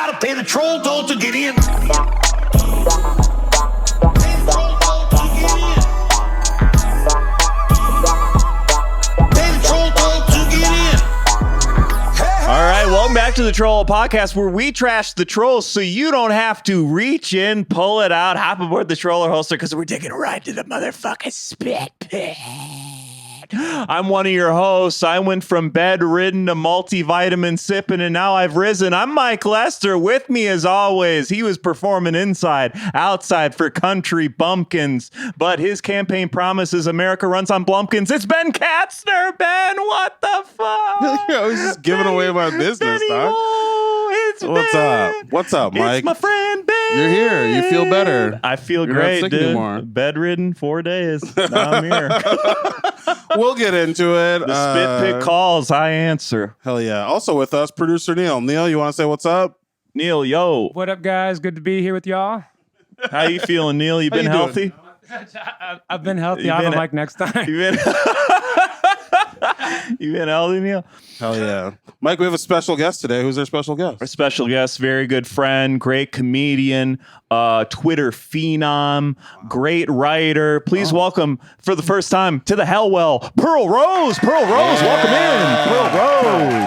gotta pay the troll toll to get in. All right, welcome back to the Troll Podcast, where we trash the trolls so you don't have to reach in, pull it out, hop aboard the troller holster, because we're taking a ride to the motherfucking spit pit. I'm one of your hosts. I went from bedridden to multivitamin sipping, and now I've risen. I'm Mike Lester. With me, as always, he was performing inside, outside for country bumpkins, but his campaign promises America runs on blumpkins. It's Ben Katzner. Ben, what the fuck? I was just giving away my business, dog. It's What's Ben. up? What's up, Mike? It's my friend Ben. You're here. You feel better. I feel You're great, not sick dude. anymore. Bedridden 4 days. Now I'm here. We'll get into it. The spit pit calls. I answer. Hell yeah. Also with us, producer Neil. Neil, you want to say what's up? Neil, yo. What up, guys? Good to be here with y'all. How you feeling, Neil? You been you healthy? I've been healthy. I'll have a mic next time. You been healthy, Neil? Hell yeah. Mike, we have a special guest today. Who's our special guest? Our special guest, very good friend, great comedian, Twitter phenom, great writer. Please welcome, for the first time, to the Hellwell, Pearl Rose. Pearl Rose, welcome in.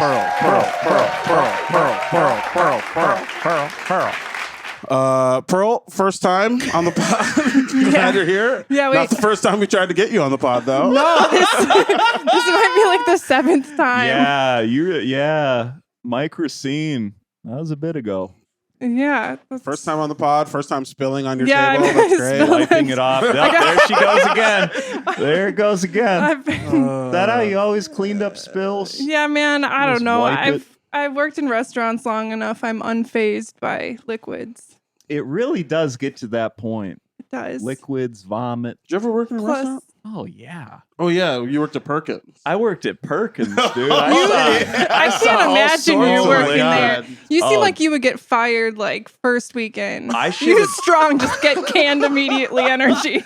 Pearl, first time on the pod. Glad you're here. Yeah, wait. Not the first time we tried to get you on the pod, though. No, this might be like the 7th time. Yeah, Mike Racine. That was a bit ago. Yeah. First time on the pod, first time spilling on your Yeah, table. I That's great. spilled. Wiping it off. Yep, there she goes again. There it goes again. I've been, Is that how you always cleaned up spills? yeah, man, I Just don't know. wipe it. I've worked in restaurants long enough. I'm unfazed by liquids. It really does get to that point. It does. Liquids, vomit. Did you ever work in a Plus, restaurant? Oh, yeah. Oh, yeah. You worked at Perkins. I worked at Perkins, dude. I can't imagine you sorts. working Oh my there. God. You seem Oh. like you would get fired like first weekend. I You should've- strong, just get canned immediately energy.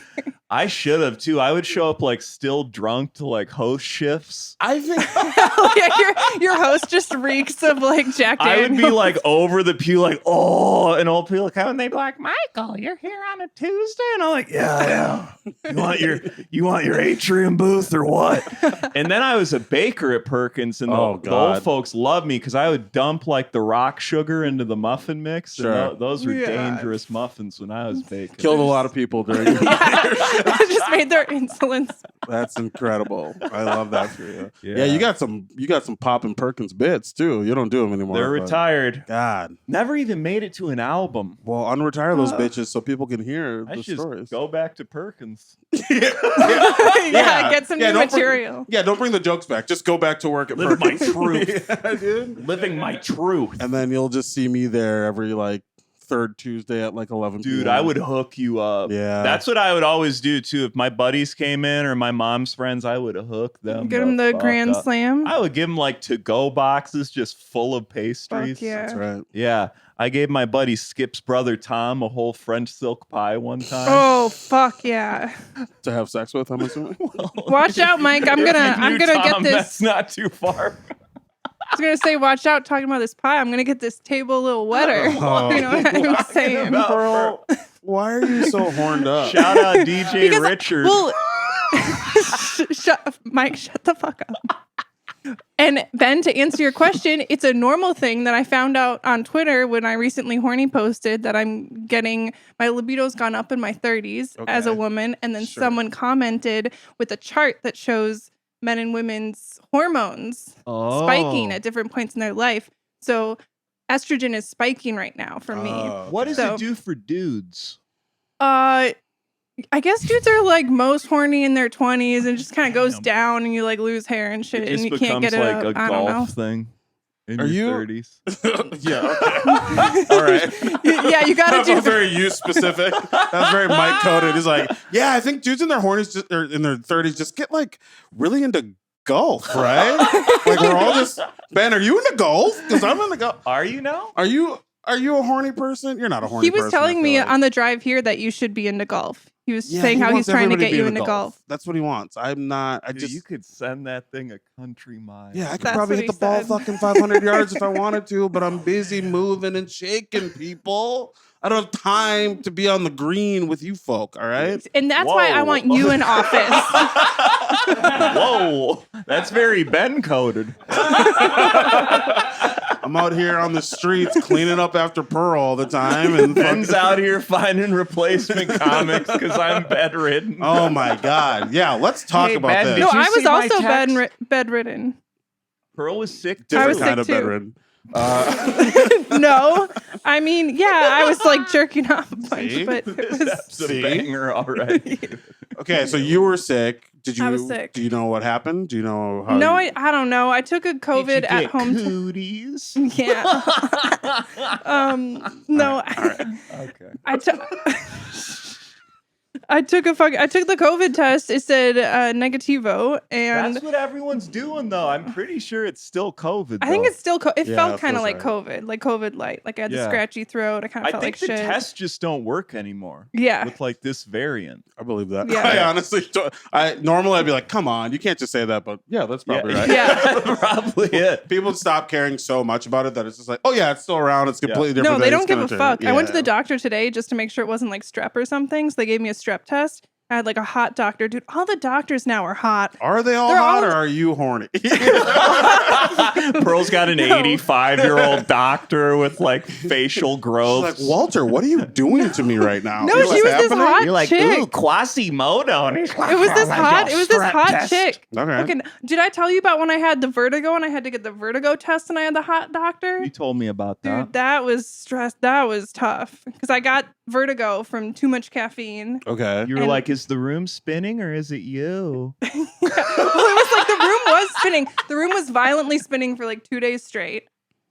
I should have, too. I would show up, like, still drunk to, like, host shifts. I think... Yeah, your host just reeks of like Jack I Daniels. would be, like, over the pew, like, oh, and old people come and they'd be like, Michael, you're here on a Tuesday? And I'm like, yeah. You want your atrium booth or what? And then I was a baker at Perkins, and the old God. folks loved me because I would dump, like, the rock sugar into the muffin mix. Sure. And those were Yeah. dangerous muffins when I was baking. Killed a lot of people during your just made their insulin. That's incredible. I love that for you. Yeah. Yeah, you got some Poppin' Perkins bits too. You don't do them anymore. They're but- retired. God. Never even made it to an album. Well, unretire those bitches so people can hear I the should stories. just go back to Perkins. Yeah, get some new don't material. don't bring the jokes back. Just go back to work at Live my Perkins. truth. Yeah, dude. Living my truth. And then you'll just see me there every like third Tuesday at like 11 Dude, p.m. I would hook you up. Yeah. That's what I would always do too. If my buddies came in or my mom's friends, I would hook them. Get them the fuck Grand up. Slam. I would give them like to-go boxes just full of pastries. Fuck yeah. That's right. Yeah. I gave my buddy Skip's brother Tom a whole French silk pie one time. Oh fuck yeah! To have sex with, I'm assuming. Watch out, Mike. I'm gonna get Tom, this. That's not too far. I was gonna say, watch out. Talking about this pie, I'm gonna get this table a little wetter. Oh. You know what I'm saying? about, Pearl, why are you so horned up? Shout out DJ Because- Richard. Well, Mike, shut the fuck up. And Ben, to answer your question, it's a normal thing that I found out on Twitter when I recently horny posted that I'm getting my libido's gone up in my 30s as a Okay. woman, and then Sure. someone commented with a chart that shows men and women's hormones spiking at different points in their life. So estrogen is spiking right now for me. What does So- it do for dudes? I guess dudes are like most horny in their 20s and just kind of goes down and you like lose hair and shit It and just you can't becomes get it like up. a I don't know. golf thing in Are your you- 30s. Yeah. Okay. All right. Yeah, you gotta That do was very you specific. That was very Mike coded. He's like, yeah, I think dudes in their hornies just, or in their 30s just get like really into golf, right? Like we're all just Ben. Are you into golf? Because I'm into golf. Are you now? Are you? Are you a horny person? You're not a horny He person. was telling I me feel like. on the drive here that you should be into golf. He was Yeah, saying he how he's wants trying to everybody get you be into golf. That's what he wants. I'm not. I Dude, just. you could send that thing a country mile. Yeah, I could That's probably what hit the he ball said. fucking 500 yards if I wanted to, but I'm busy moving and shaking people. I don't have time to be on the green with you folk, all right? And that's why I Whoa. want you in office. Whoa, that's very Ben coded. I'm out here on the streets cleaning up after Pearl all the time. And Ben's out here finding replacement comics because I'm bedridden. Oh my God. Yeah, let's talk Hey, about Ben, this. did No, you I see was my also text? bedridden. Pearl was sick. I Different was kind sick of too. bedridden. No, I mean, yeah, I was like jerking off a bunch, See? but it was. That's a See? banger already. Okay, so you were sick. Did you? I was sick. Do you know what happened? Do you know how? No, you- I don't know. I took a COVID at home. Cooties. Yeah. No. Okay. I took the COVID test. It said negativo, and That's what everyone's doing, though. I'm pretty sure it's still COVID. I think though. it's still. It Yeah, felt it kind of feels like right. COVID, like COVID light. Like I had the Yeah. scratchy throat. I kind of I felt think like the shit. tests just don't work anymore. Yeah. With like this variant. I believe that. Yeah. I honestly don't. Normally I'd be like, come on, you can't just say that, but yeah, that's probably right. Yeah. Probably it. People stop caring so much about it that it's just like, oh yeah, it's still around. It's completely different. No, they thing. don't It's give gonna a turn- fuck. I went to Yeah. the doctor today just to make sure it wasn't like strep or something. So they gave me a strep test. I had like a hot doctor. Dude, all the doctors now are hot. Are they all They're hot all- or are you horny? Pearl's got an 85-year-old doctor with like facial She's growth. like, Walter, what are you doing to me right now? No, What's she was this happening? hot You're like, chick. ooh, Quasimodo. And he's like, It was this hot. It was this strep hot test. chick. Okay. Okay, did I tell you about when I had the vertigo and I had to get the vertigo test and I had the hot doctor? You told me about that. Dude, that was stress. That was tough because I got vertigo from too much caffeine. Okay. You were And- like, is the room spinning or is it you? Well, it was like the room was spinning. The room was violently spinning for like 2 days straight.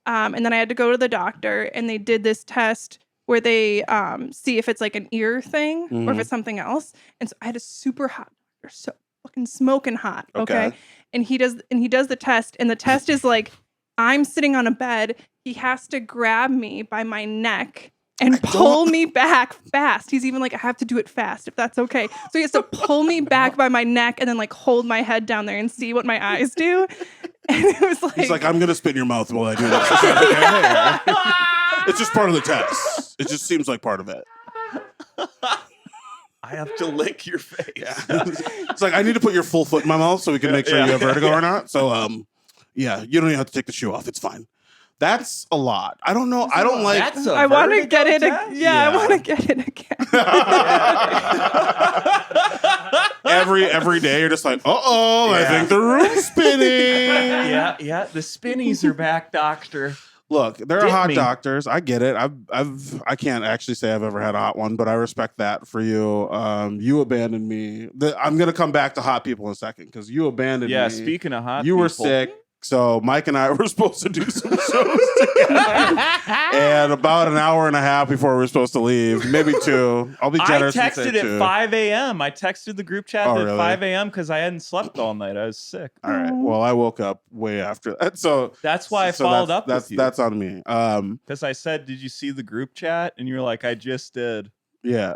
And then I had to go to the doctor and they did this test where they see if it's like an ear thing or if Mhm. it's something else. And so I had a super hot doctor, so fucking smoking hot. Okay. Okay. And he does the test, and the test is like I'm sitting on a bed. He has to grab me by my neck and pull me back fast. He's even like, I have to do it fast if that's okay. So he has to pull me back by my neck and then like hold my head down there and see what my eyes do. And it was like, He's like, I'm gonna spit in your mouth while I do this. Is that okay? It's just part of the test. It just seems like part of it. I have to lick your face. It's like I need to put your full foot in my mouth so we can make sure Yeah. you have vertigo or not. So yeah, you don't even have to take the shoe off. It's fine. That's a lot. I don't know. I don't like. That's a I want to vertigo get it. test? Yeah, I want to get it again. every day you're just like, I Yeah. think the room's spinning. Yeah. The spinnies are back, doctor. Look, there are Dip hot me. doctors. I get it. I can't actually say I've ever had a hot one, but I respect that for you. You abandoned me. I'm gonna come back to hot people in a second because you abandoned Yeah, me. speaking of hot You were people. sick. So Mike and I were supposed to do some shows together. And about an hour and a half before we were supposed to leave, maybe 2. I'll be I generous and say texted 2. at 5 a.m. I texted the group chat Oh, at really? 5 a.m. because I hadn't slept all night. I was sick. All right. Well, I woke up way after that. So That's why I so followed that's, up that's, with you. That's on me. Because I said, did you see the group chat? And you were like, I just did. Yeah.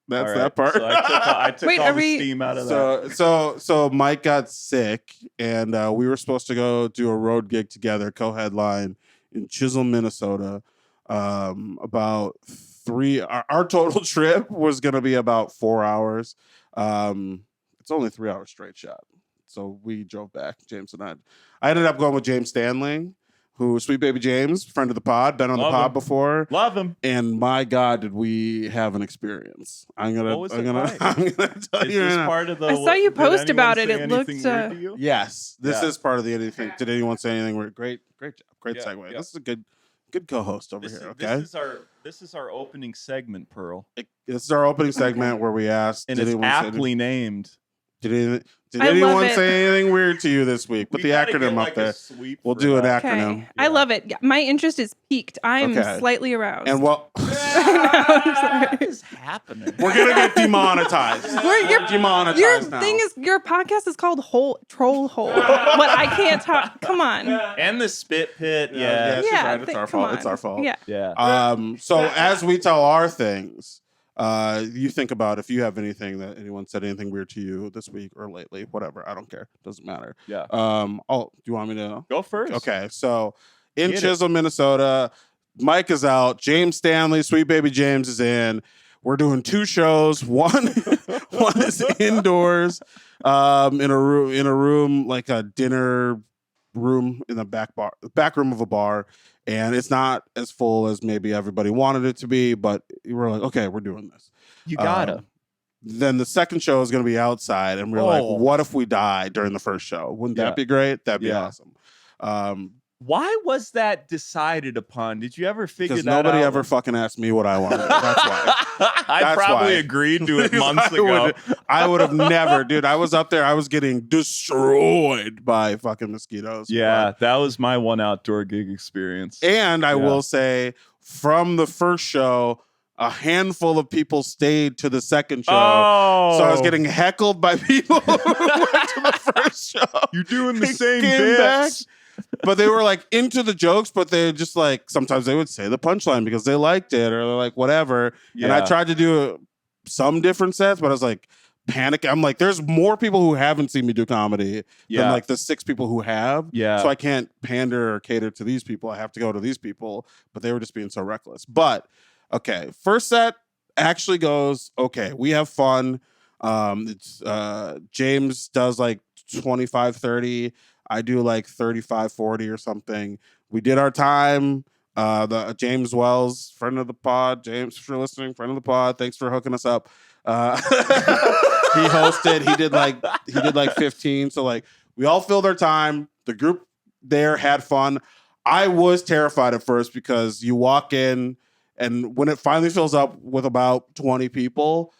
That's All right. that part. So I took Wait, all are the we- steam out of that. So Mike got sick, and we were supposed to go do a road gig together, co-headline in Chisholm, Minnesota. About 3. Our total trip was going to be about 4 hours. It's only 3 hours straight shot, so we drove back. James and I ended up going with James Stanley, who Sweet Baby James, friend of the pod, been on Love the pod him. before. Love him. And my God, did we have an experience? I'm gonna What was I'm it gonna like? tell Is you right this now. part of the? I saw you did post anyone about it. say It anything looked, weird to you? Yes, this Yeah. is part of the anything. Did anyone say anything weird? Great job. Great Yeah, segue. yeah. This is a good co-host over This here. is, Okay, this is our opening segment, Pearl, this is our opening segment where we asked. and did it's anyone say aptly named. Did I love anyone it. say anything weird to you this week? Put We the gotta acronym get, up like, a there. sweep We'll for do an that. acronym. Okay. I love it. Yeah, my interest is peaked. I'm Okay. slightly aroused. And well, now. I'm sorry. What is happening? We're gonna get demonetized. Your Demonetized now. thing is, your podcast is called Troll Hole, but I can't talk. Come on. And the spit pit. Yeah, Yeah. she's right. It's come our fault. on. It's our fault. Yeah. Yeah. So as we tell our things, you think about if you have anything that anyone said anything weird to you this week or lately, whatever. I don't care. Doesn't matter. Yeah. Do you want me to Go first. Okay, so in Get it. Chisholm, Minnesota, Mike is out. James Stanley, Sweet Baby James is in. We're doing 2 shows. One is indoors, in a room like a dinner room in the back room of a bar, and it's not as full as maybe everybody wanted it to be, but we're like, okay, we're doing this. You gotta. Then the second show is going to be outside, and we're like, what if we die during the first show? Wouldn't that be great? That'd be awesome. Why was that decided upon? Did you ever figure that out? Because nobody ever fucking asked me what I wanted. That's why. I probably agreed to it months ago. I would have never, dude. I was up there. I was getting destroyed by fucking mosquitoes. Yeah, that was my one outdoor gig experience. And I will say, from the first show, a handful of people stayed to the second show. So I was getting heckled by people who went to the first show. You're doing the They same came back, bits. but they were like into the jokes, but they just like sometimes they would say the punchline because they liked it or they're like whatever. And I tried to do some different sets, but I was like panic. I'm like, there's more people who haven't seen me do comedy than like the 6 people who have. Yeah. So I can't pander or cater to these people. I have to go to these people, but they were just being so reckless. But okay, first set actually goes okay. We have fun. It's James does like 25, 30. I do like 35, 40 or something. We did our time. The James Wells, friend of the pod. James, for listening, friend of the pod. Thanks for hooking us up. He hosted. He did like 15. So like we all filled our time. The group there had fun. I was terrified at first because you walk in and when it finally fills up with about 20 people,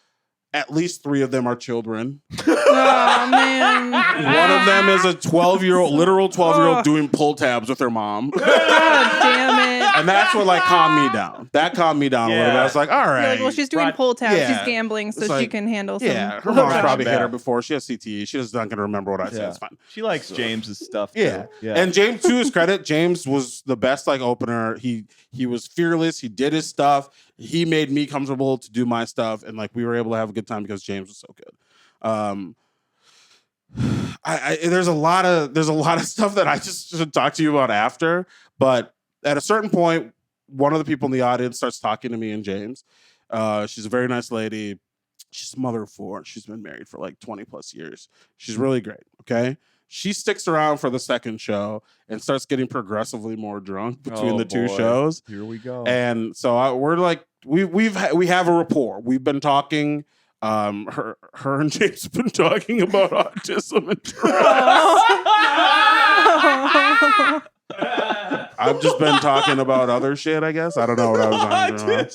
at least 3 of them are children. Oh, man. One of them is a 12-year-old, literal 12-year-old doing pull tabs with her mom. God damn it. And that's what like calmed me down. That calmed me down a little bit. I was like, all You're right. like, well, she's doing pull tabs. Yeah. She's gambling, so It's she like, can handle some. yeah, her mom's probably hit her bad. before. She has CTE. She's not going to remember what I said. It's fine. She likes James's stuff too. Yeah. Yeah. And James, to his credit, James was the best like opener. He was fearless. He did his stuff. He made me comfortable to do my stuff, and like we were able to have a good time because James was so good. There's a lot of stuff that I just should talk to you about after, but at a certain point, one of the people in the audience starts talking to me and James. She's a very nice lady. She's a mother of 4. She's been married for like 20 plus years. She's really great. Okay. She sticks around for the second show and starts getting progressively more drunk between the 2 shows. Here we go. And so we're like, we have a rapport. We've been talking. Her and James have been talking about autism and I've just been talking about other shit, I guess. I don't know what I was on.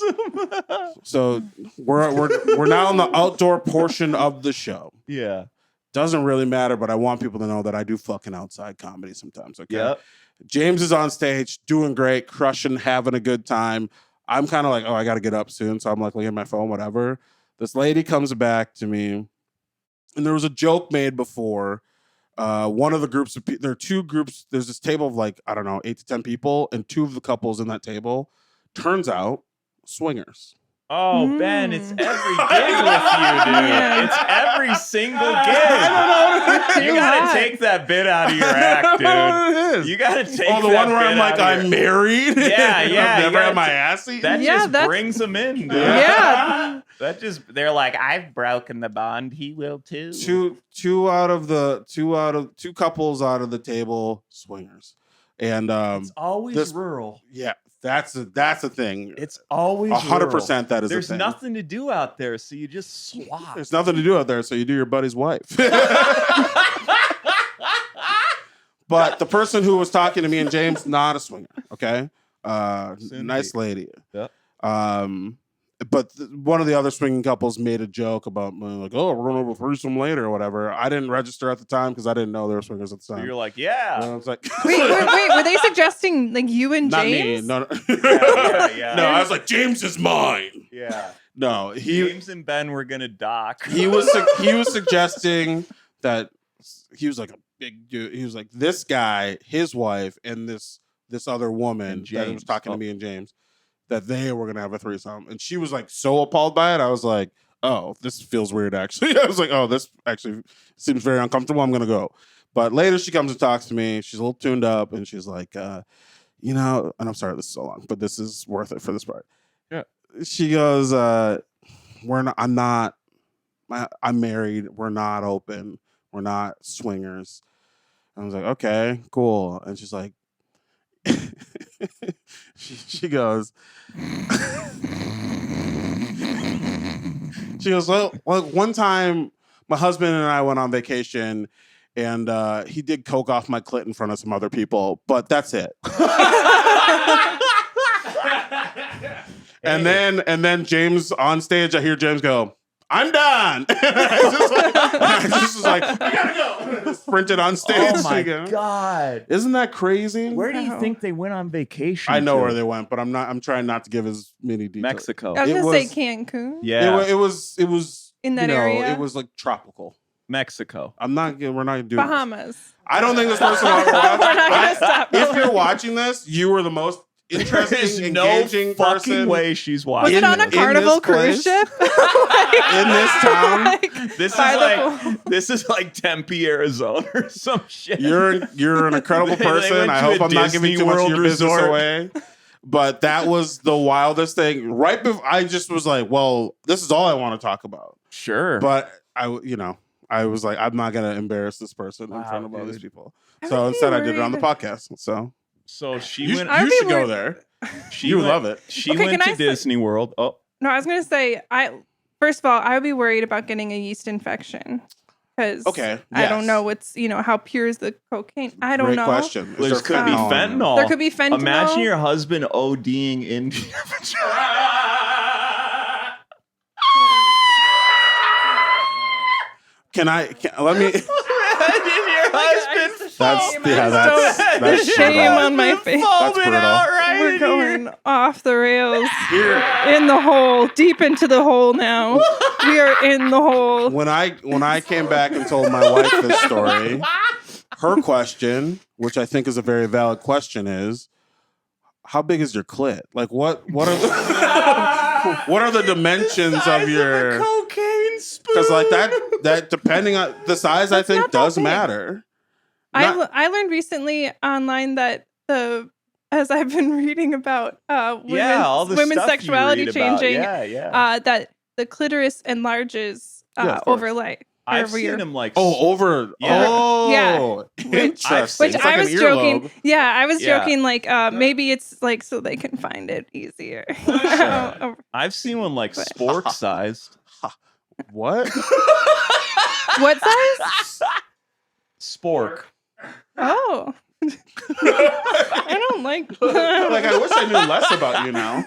So we're now in the outdoor portion of the show. Yeah. Doesn't really matter, but I want people to know that I do fucking outside comedy sometimes. Okay. Yep. James is on stage, doing great, crushing, having a good time. I'm kind of like, oh, I got to get up soon. So I'm like looking at my phone, whatever. This lady comes back to me, and there was a joke made before. One of the groups of there are 2 groups. There's this table of like, I don't know, 8 to 10 people, and 2 of the couples in that table turns out swingers. Oh, Ben, it's every gig with you, dude. Yeah. It's every single gig. You gotta take that bit out of your act, dude. I don't know what it is. You gotta take Oh, the that one where bit I'm like, out of I'm your- married. Yeah, I've yeah, you never gotta had my t- ass eaten. That Yeah, just that's- brings them in, dude. Yeah. That just, they're like, I've broken the bond. He will too. Two couples out of the table swingers, and It's always this- rural. yeah, that's a thing. It's always 100% that is a There's thing. nothing to do out there, so you just swap. There's nothing to do out there, so you do your buddy's wife. But the person who was talking to me and James, not a swinger. Okay, Soon to nice be. lady. Yep. And one of the other swinging couples made a joke about like, oh, we're going to have a threesome later or whatever. I didn't register at the time because I didn't know they were swingers at the time. You're like, yeah. And I was like, Wait, were they suggesting like you and not James? me. No. Yeah. No, I was like, James is mine. Yeah. No, James and Ben were gonna dock. he was suggesting that he was like a big dude. He was like, this guy, his wife, and this other woman that was talking to me and James, that they were gonna have a threesome, and she was like so appalled by it. I was like, oh, this feels weird. Actually, I was like, oh, this actually seems very uncomfortable. I'm gonna go. But later she comes and talks to me. She's a little tuned up, and she's like, you know, and I'm sorry this is so long, but this is worth it for this part. Yeah. She goes, I'm married. We're not open. We're not swingers. I was like, okay, cool. And she's like, she goes, well, one time my husband and I went on vacation and he did coke off my clit in front of some other people, but that's it. And then James on stage, I hear James go, I'm done. I just was like, I gotta go. Sprinted on stage. Oh my God. Isn't that crazy? Where do you think they went on vacation? I know where they went, but I'm trying not to give as many details. Mexico. I was It gonna was- say Cancun. Yeah. It was In that area? It was like tropical. Mexico. We're not gonna do Bahamas. I don't think this person We're not gonna stop. If you're watching this, you were the most There's interesting, no engaging fucking person way she's Was watching. it on a in Carnival this cruise place? ship? in this town. This is by the like pool. this is like Tempe, Arizona, or some shit. You're an incredible They person. went I to hope a I'm not giving Disney too much of World your business resort. away. But that was the wildest thing. Right before I just was like, well, this is all I want to talk about. Sure. But I was like, I'm not gonna embarrass this person in Wow, front of all these dude. people. I So would be instead, I did it on the worried. podcast. So so she you went. I'd be should go worried- there. She You went- love it. She Okay, went can to I say- Disney World. Oh, No, I was gonna say first of all, I would be worried about getting a yeast infection because Okay, I don't yes. know how pure is the cocaine. I don't Great know. question. there could be fentanyl. There could be fentanyl. Imagine your husband ODing in. Let me. Imagine your husband. That's Shame brutal. on my face. That's brutal. We're going off the rails. Here. In the hole, deep into the hole now. We are in the hole. When I came back and told my wife this story, her question, which I think is a very valid question, is how big is your clit? Like what are the, what are the dimensions of your cocaine spoon? because like that depending on the size, I think not that does big. matter. Not- I learned recently online that as I've been reading about all the women's stuff you sexuality read about. changing, Yeah. that the clitoris enlarges Yeah, of course. overlay. I've over seen your- him like. over Yeah. oh interesting. Which It's like I an was earlobe. joking. Yeah, I was Yeah. joking. Like maybe it's like so they can find it easier. Sure. I've seen one like spork sized. What? What size? Spork. Oh. I don't like. Like I wish I knew less about you now.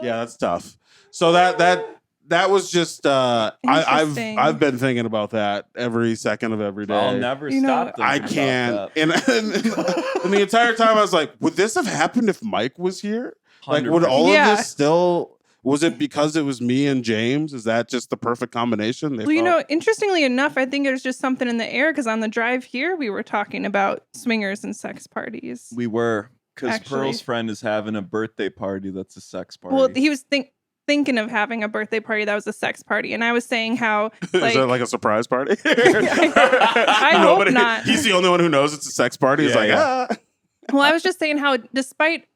Yeah, that's tough. So that was just Interesting. I've been thinking about that every second of every day. I'll never You know, stop. I thinking can't. about that. And the entire time I was like, would this have happened if Mike was here? Like, would all Yeah. of this still? Was it because it was me and James? Is that just the perfect combination? They Well, you felt- know, interestingly enough, I think there's just something in the air because on the drive here, we were talking about swingers and sex parties. We were because Actually- Pearl's friend is having a birthday party that's a sex party. Well, he was thinking of having a birthday party that was a sex party, and I was saying how is like, that like a surprise party? I hope not. He's the only one who knows it's a sex party. He's Yeah, like, yeah. ah. Well, I was just saying how despite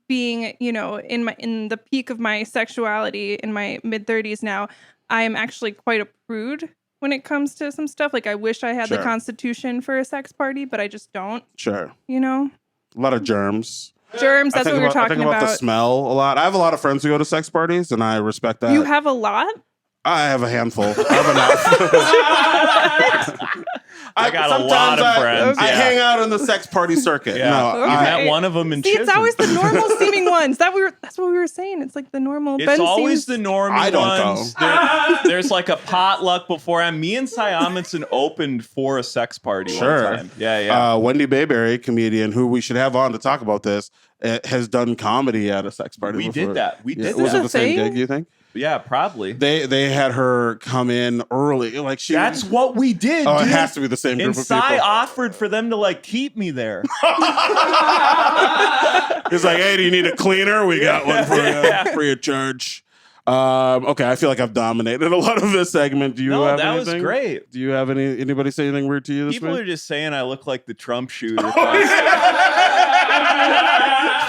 being in the peak of my sexuality in my mid 30s now, I am actually quite a prude when it comes to some stuff. Like I wish I had the Sure. constitution for a sex party, but I just don't. Sure. You know, A lot of germs. germs. That's what we were I talking think about the about. smell a lot. I have a lot of friends who go to sex parties, and I respect that. You have a lot. I have a handful. I have enough. I got a lot of friends. I yeah. hang out in the sex party circuit. Yeah. No, You Okay. met one of them in See, Chisholm. it's always the normal seeming ones. That's what we were saying. It's like the normal. It's Ben always seems- the normie I don't ones. There's like a potluck beforehand. Me and Cy Amundsen opened for a sex party Sure. one time. Yeah. Wendy Bayberry, comedian who we should have on to talk about this, has done comedy at a sex party. We before. did that. We did Was that. it the same thing? gig? You think? Yeah, probably. They had her come in early, like she. That's what we did. Oh, dude. it has to be the same group And of Cy people. offered for them to like keep me there. He's like, "Hey, do you need a cleaner? We got one for you, free of charge." Okay, I feel like I've dominated a lot of this segment. Do you No, have that was anything? great. Do you have anybody say anything weird to you this People week? are just saying I look like the Trump shooter.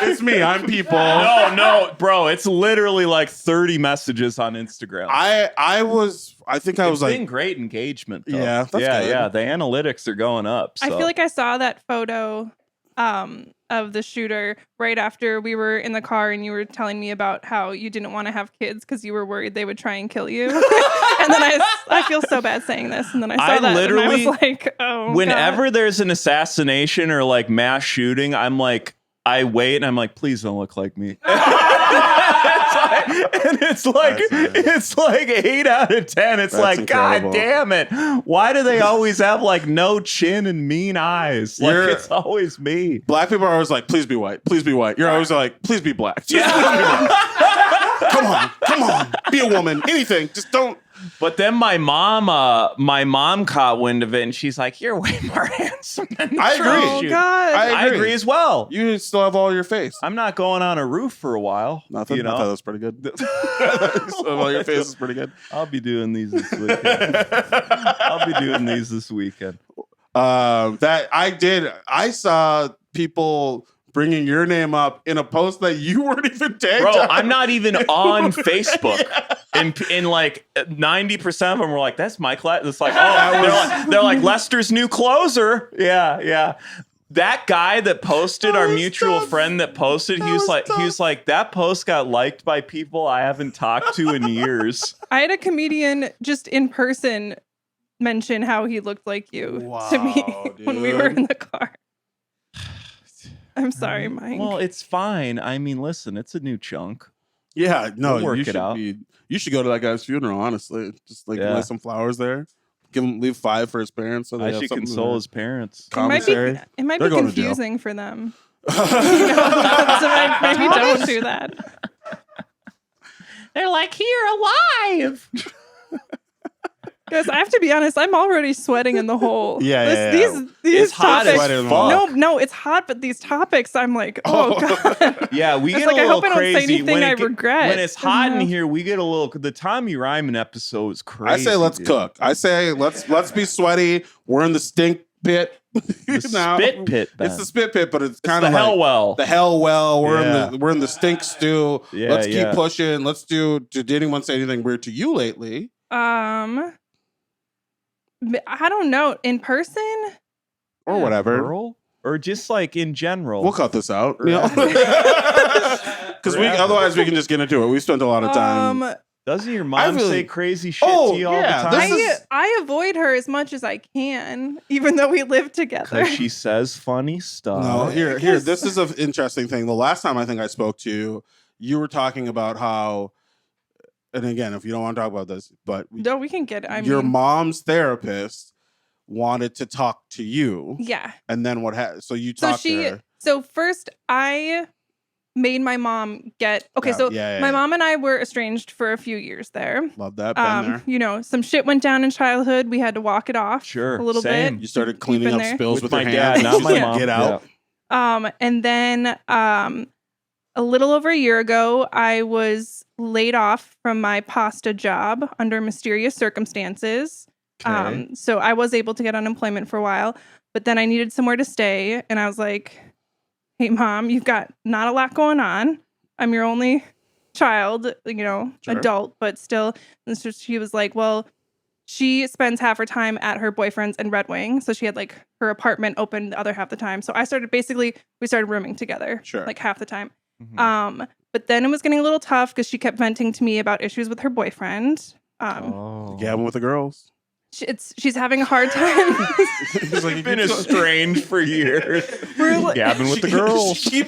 It's me. I'm people. No, bro. It's literally like 30 messages on Instagram. I think I was It's like, been great engagement, though. Yeah, that's good. yeah. The analytics are going up. I so. feel like I saw that photo of the shooter right after we were in the car and you were telling me about how you didn't want to have kids because you were worried they would try and kill you. And then I feel so bad saying this. And then I saw that and I was like, oh, whenever God. there's an assassination or like mass shooting, I'm like, I wait and I'm like, please don't look like me. It's like 8 out of 10. It's That's like, incredible. God damn it. Why do they always have like no chin and mean eyes? Like You're- it's always me. black people are always like, please be white. Please be white. You're always like, please be black. Just please be black. Come on. Be a woman. Anything. Just don't. But then my mom caught wind of it and she's like, you're way more handsome than the I agree. Trump Oh, shooter." God. I agree as well. You still have all your face. I'm not going on a roof for a while. Nothing. You I thought that know? was pretty good. You still have all your face is pretty good. I'll be doing these this weekend. That I did. I saw people bringing your name up in a post that you weren't even tagged. Bro, on. I'm not even on Facebook. And like 90% of them were like, that's my class. It's like, oh, they're like Lester's new closer. Yeah. That guy that posted, our mutual friend that posted, he was like, that post got liked by people I haven't talked to in years. I had a comedian just in person mention how he looked like you to me when we were in the car. I'm sorry, Mike. Well, it's fine. I mean, listen, it's a new chunk. Yeah, no, We'll work you it should out. You should go to that guy's funeral. Honestly, just like lay some flowers there. Leave 5 for his parents. So they I have should something console there. his parents. Commissary. It might They're be going to jail. confusing for them. So maybe don't do that. They're like, here, alive. Guys, I have to be honest. I'm already sweating in the hole. Yeah. These It's hot topics. as fuck. No, it's hot. But these topics, I'm like, oh God. Yeah, we It's get like, a I little hope I don't say crazy anything I regret. When it's hot in Yeah. here, we get a little. The Tommy Ryman episode is I crazy. say let's dude. cook. I say let's be sweaty. We're in the stink pit. The spit pit, Ben. It's the spit pit, but it's It's kind the of hell like well. the hell well. Yeah. We're in the stink stew. Yeah, Let's keep yeah. pushing. Let's do. Did anyone say anything weird to you lately? I don't know. In person, Or whatever. Girl? Or just like in general. We'll cut this out. Because Forever. otherwise we can just get into it. We spent a lot of time. Doesn't your I mom really- say crazy shit Oh, to you all yeah, the this time? is- I avoid her as much as I can, even though we live together. Because she says funny stuff. No, here. This is an interesting thing. The last time I think I spoke to you, you were talking about how, and again, if you don't want to talk about this, but No, we can get. I your mean, mom's therapist wanted to talk to you, yeah. and then what happened? So you So talked to her. So first, I made my mom get. Okay, Yeah, so yeah, my yeah. mom and I were estranged for a few years there. Love that. Been there. Some shit went down in childhood. We had to walk it off. Sure, a little same. bit. You started cleaning in up there. spills With with, my your dad, hands. not She's my like, mom. Get out. And then a little over a year ago, I was laid off from my pasta job under mysterious circumstances. Okay. So I was able to get unemployment for a while, but then I needed somewhere to stay. And I was like, hey, Mom, you've got not a lot going on. I'm your only child, Sure. adult, but still. And so she was like, well, she spends half her time at her boyfriend's in Red Wing. So she had like her apartment open the other half the time. So we started rooming together Sure. like half the time. Mhm. But then it was getting a little tough because she kept venting to me about issues with her boyfriend. Oh. Gabbing with the girls. she's having a hard time. He's like, Been estranged for years. Gabbing with the girls. She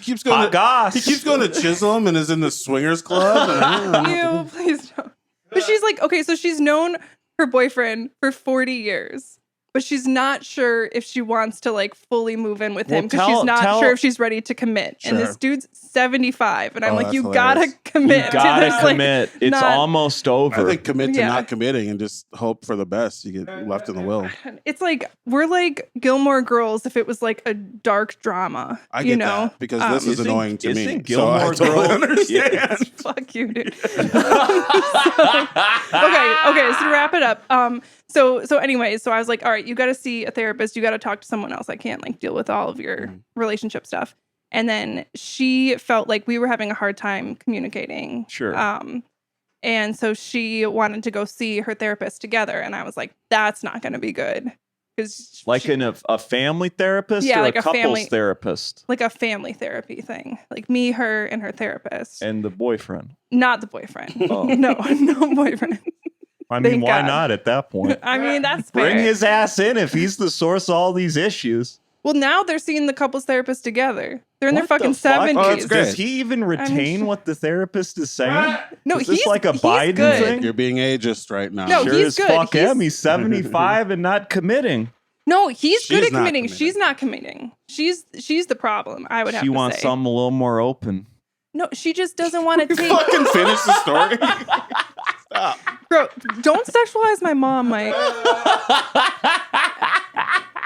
keeps going. Hot goss. He keeps going to Chisholm and is in the swingers club. And I don't know what to Ew, please don't. But she's like, okay, so she's known her boyfriend for 40 years. But she's not sure if she wants to like fully move in with him because she's not sure if she's ready to commit. And this dude's 75, and I'm like, that's you hilarious. gotta commit. You gotta to this, like, commit. It's not- almost over. I think commit to Yeah. not committing and just hope for the best. You get left in the will. It's like we're like Gilmore Girls if it was like a dark drama. I you get know? that because this is Isn't- annoying to me. isn't So I Gilmore totally Girls- understand. Yeah. Fuck you, dude. Okay, so to wrap it up, so anyways, so I was like, all right, you got to see a therapist, you got to talk to someone else. I can't like deal with all of your relationship stuff. And then she felt like we were having a hard time communicating. Sure. And so she wanted to go see her therapist together, and I was like, that's not going to be good because Like a family therapist Yeah, or like a a couples family- therapist like a family therapy thing, like me, her, and her therapist, and the boyfriend. not the boyfriend. Oh. No boyfriend. I mean, Thank why God. not at that point? I mean, that's fair. Bring his ass in if he's the source of all these issues. Well, now they're seeing the couples therapist together. They're in their What the fucking fuck? 70s. Oh, that's great. Does he even retain what the therapist is saying? No, Is this he's like a he's Biden good. thing? You're being ageist right now. No, Sure he's as good. fuck He's- him. He's 75 and not committing. No, he's good She's at not committing. committing. She's not committing. She's the problem. I would have She to wants say. something a little more open. No, she just doesn't want to take. Fucking finish the story. Stop. Bro, don't sexualize my mom, Mike.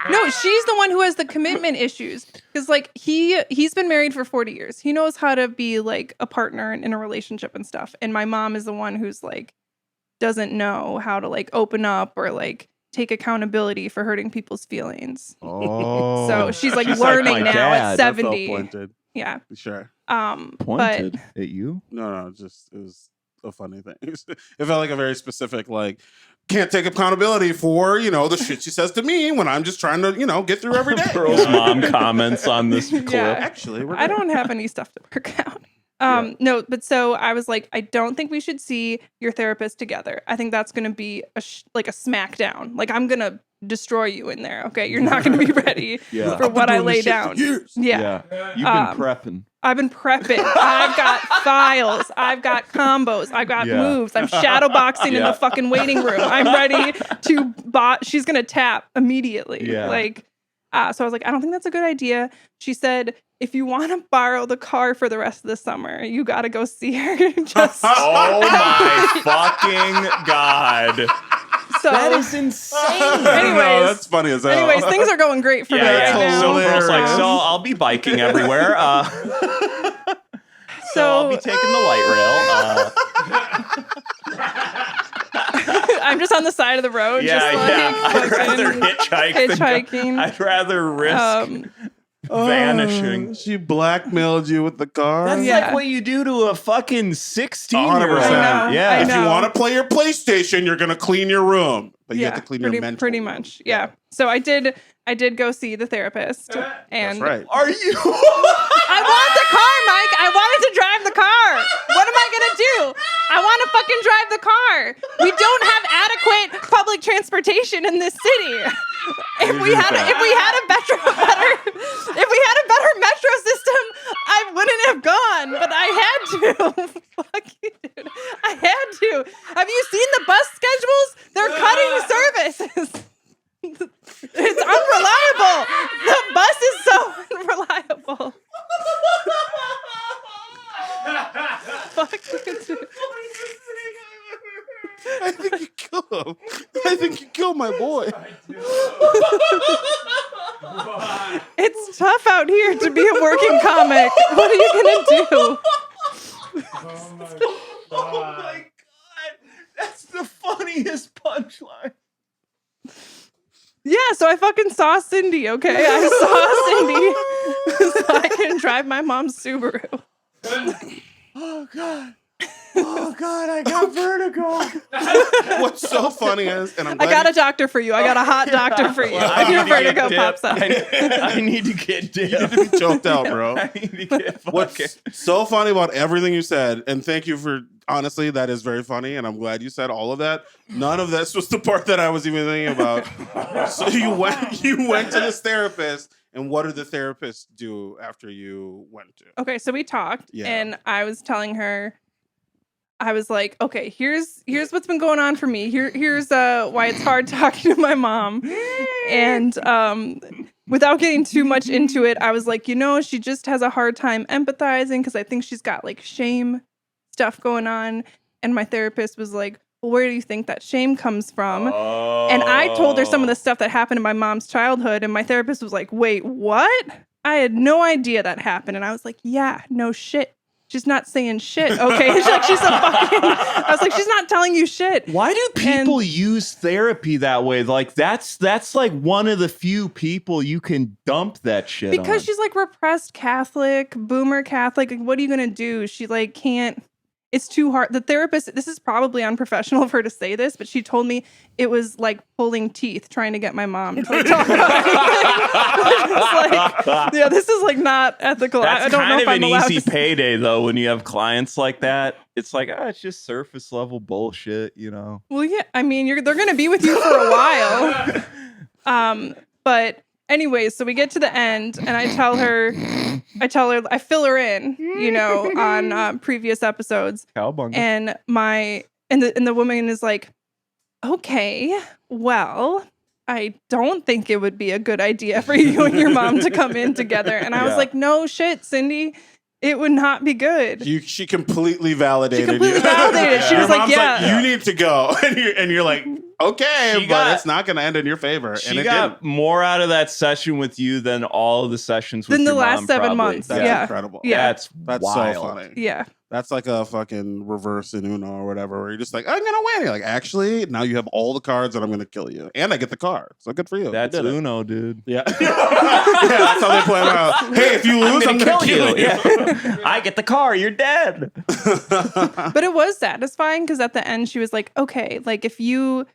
No, she's the one who has the commitment issues. Because like he's been married for 40 years. He knows how to be like a partner in a relationship and stuff. And my mom is the one who's like doesn't know how to like open up or like take accountability for hurting people's feelings. Oh. So she's like She's like learning my now dad. at I felt 70. pointed. Yeah. Sure. Pointed at you? No, just it was a funny thing. It felt like a very specific, like, can't take accountability for, the shit she says to me when I'm just trying to, get through every day. Girl's mom comments on this clip. Yeah. Actually, we're I don't have any stuff to work out. No, but so I was like, I don't think we should see your therapist together. I think that's going to be like a smackdown. Like I'm going to destroy you in there. Okay. You're not going to be ready Yeah. for what I lay down. Years. Yeah. You've been prepping. I've been prepping. I've got files. I've got combos. I've got Yeah. moves. I'm shadow boxing in Yeah. the fucking waiting room. I'm ready to she's going to tap immediately. Yeah. Like, so I was like, I don't think that's a good idea. She said, if you want to borrow the car for the rest of the summer, you got to go see her. Just Oh my fucking God. so. That is insane. Anyways, No, that's funny as hell. anyways, things are going great for me right now. So Pearl's like, hilarious. so I'll be biking everywhere. So I'll be taking the light rail. I'm just on the side of the road. Yeah, just like, yeah. I'd rather fucking hitchhike. hitchhiking. I'd rather risk vanishing. She blackmailed you with the car. That's Yeah. like what you do to a fucking 16-year-old. 100%. I know, Yeah. I If know. you want to play your PlayStation, you're gonna clean your room, but you have to clean your mental. pretty much. Yeah. So I did go see the therapist, and That's right. Are you? I want the car, Mike. I wanted to drive the car. What am I gonna do? I want to fucking drive the car. We don't have adequate public transportation in this city. If we had a better metro system, I wouldn't have gone, but I had to. Fuck you, dude. I had to. Have you seen the bus schedules? They're cutting services. It's unreliable. The bus is so unreliable. Fuck you, dude. I think you kill him. I think you killed my boy. It's tough out here to be a working comic. What are you gonna do? Oh my God. That's the funniest punchline. Yeah, so I fucking saw Cindy, okay? I saw Cindy so I can drive my mom's Subaru. Oh God. Oh God, I got vertigo. What's so funny is, and I'm I glad got a doctor for you. I got a hot doctor for you. If your vertigo pops up. I need to get you need to be choked out, bro. I need to get fucking. What's so funny about everything you said, and thank you for honestly, that is very funny, and I'm glad you said all of that. None of this was the part that I was even thinking about. So you went to this therapist, and what did the therapist do after you went to? Okay, so we talked, and I was telling her, I was like, okay, here's what's been going on for me. Here's why it's hard talking to my mom, and without getting too much into it, I was like, she just has a hard time empathizing because I think she's got like shame stuff going on. And my therapist was like, well, where do you think that shame comes from? Oh. And I told her some of the stuff that happened in my mom's childhood, and my therapist was like, wait, what? I had no idea that happened. And I was like, yeah, no shit. She's not saying shit, okay? I was like, she's not telling you shit. Why do people use therapy that way? Like, that's like one of the few people you can dump that shit on. Because she's like repressed Catholic, boomer Catholic. Like, what are you going to do? She like can't. It's too hard. The therapist, this is probably unprofessional of her to say this, but she told me it was like pulling teeth trying to get my mom to like, talk about anything. Like, yeah, this is like not ethical. That's I don't know if I'm kind of an easy to payday, though, when you have clients like that. It's like, it's just surface level bullshit, Well, yeah, I mean, they're going to be with you for a while. But anyways, so we get to the end, and I tell her, I fill her in, on previous episodes. Cowbunga. And the woman is like, okay, well, I don't think it would be a good idea for you and your mom to come in together. And I was like, no shit, Cindy. It would not be good. She completely validated you. She was like, yeah. You need to go. And you're like, okay, but it's not going to end in your favor. She got more out of that session with you than all of the sessions with your mom. Than the last 7 months. That's incredible. Yeah. That's wild. So funny. Yeah. That's like a fucking reverse in Uno or whatever, where you're just like, I'm going to win. You're like, actually, now you have all the cards and I'm going to kill you. And I get the card. So good for you. That's Uno, dude. Yeah. That's how they play around. Hey, if you lose, I'm going to kill you. Yeah. I get the car. You're dead. But it was satisfying because at the end she was like, okay, like if you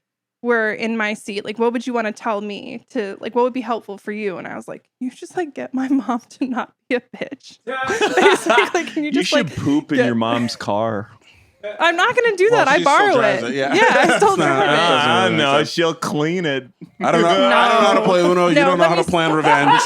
were in my seat, like what would you want to tell me to, like what would be helpful for you? And I was like, you just like get my mom to not be a bitch. Basically, can you just should poop in your mom's car. I'm not going to do that. I borrow it. Yeah, I still drive it. I don't know. She'll clean it. I don't know. No. I don't know how to play Uno. You don't know how to plan revenge.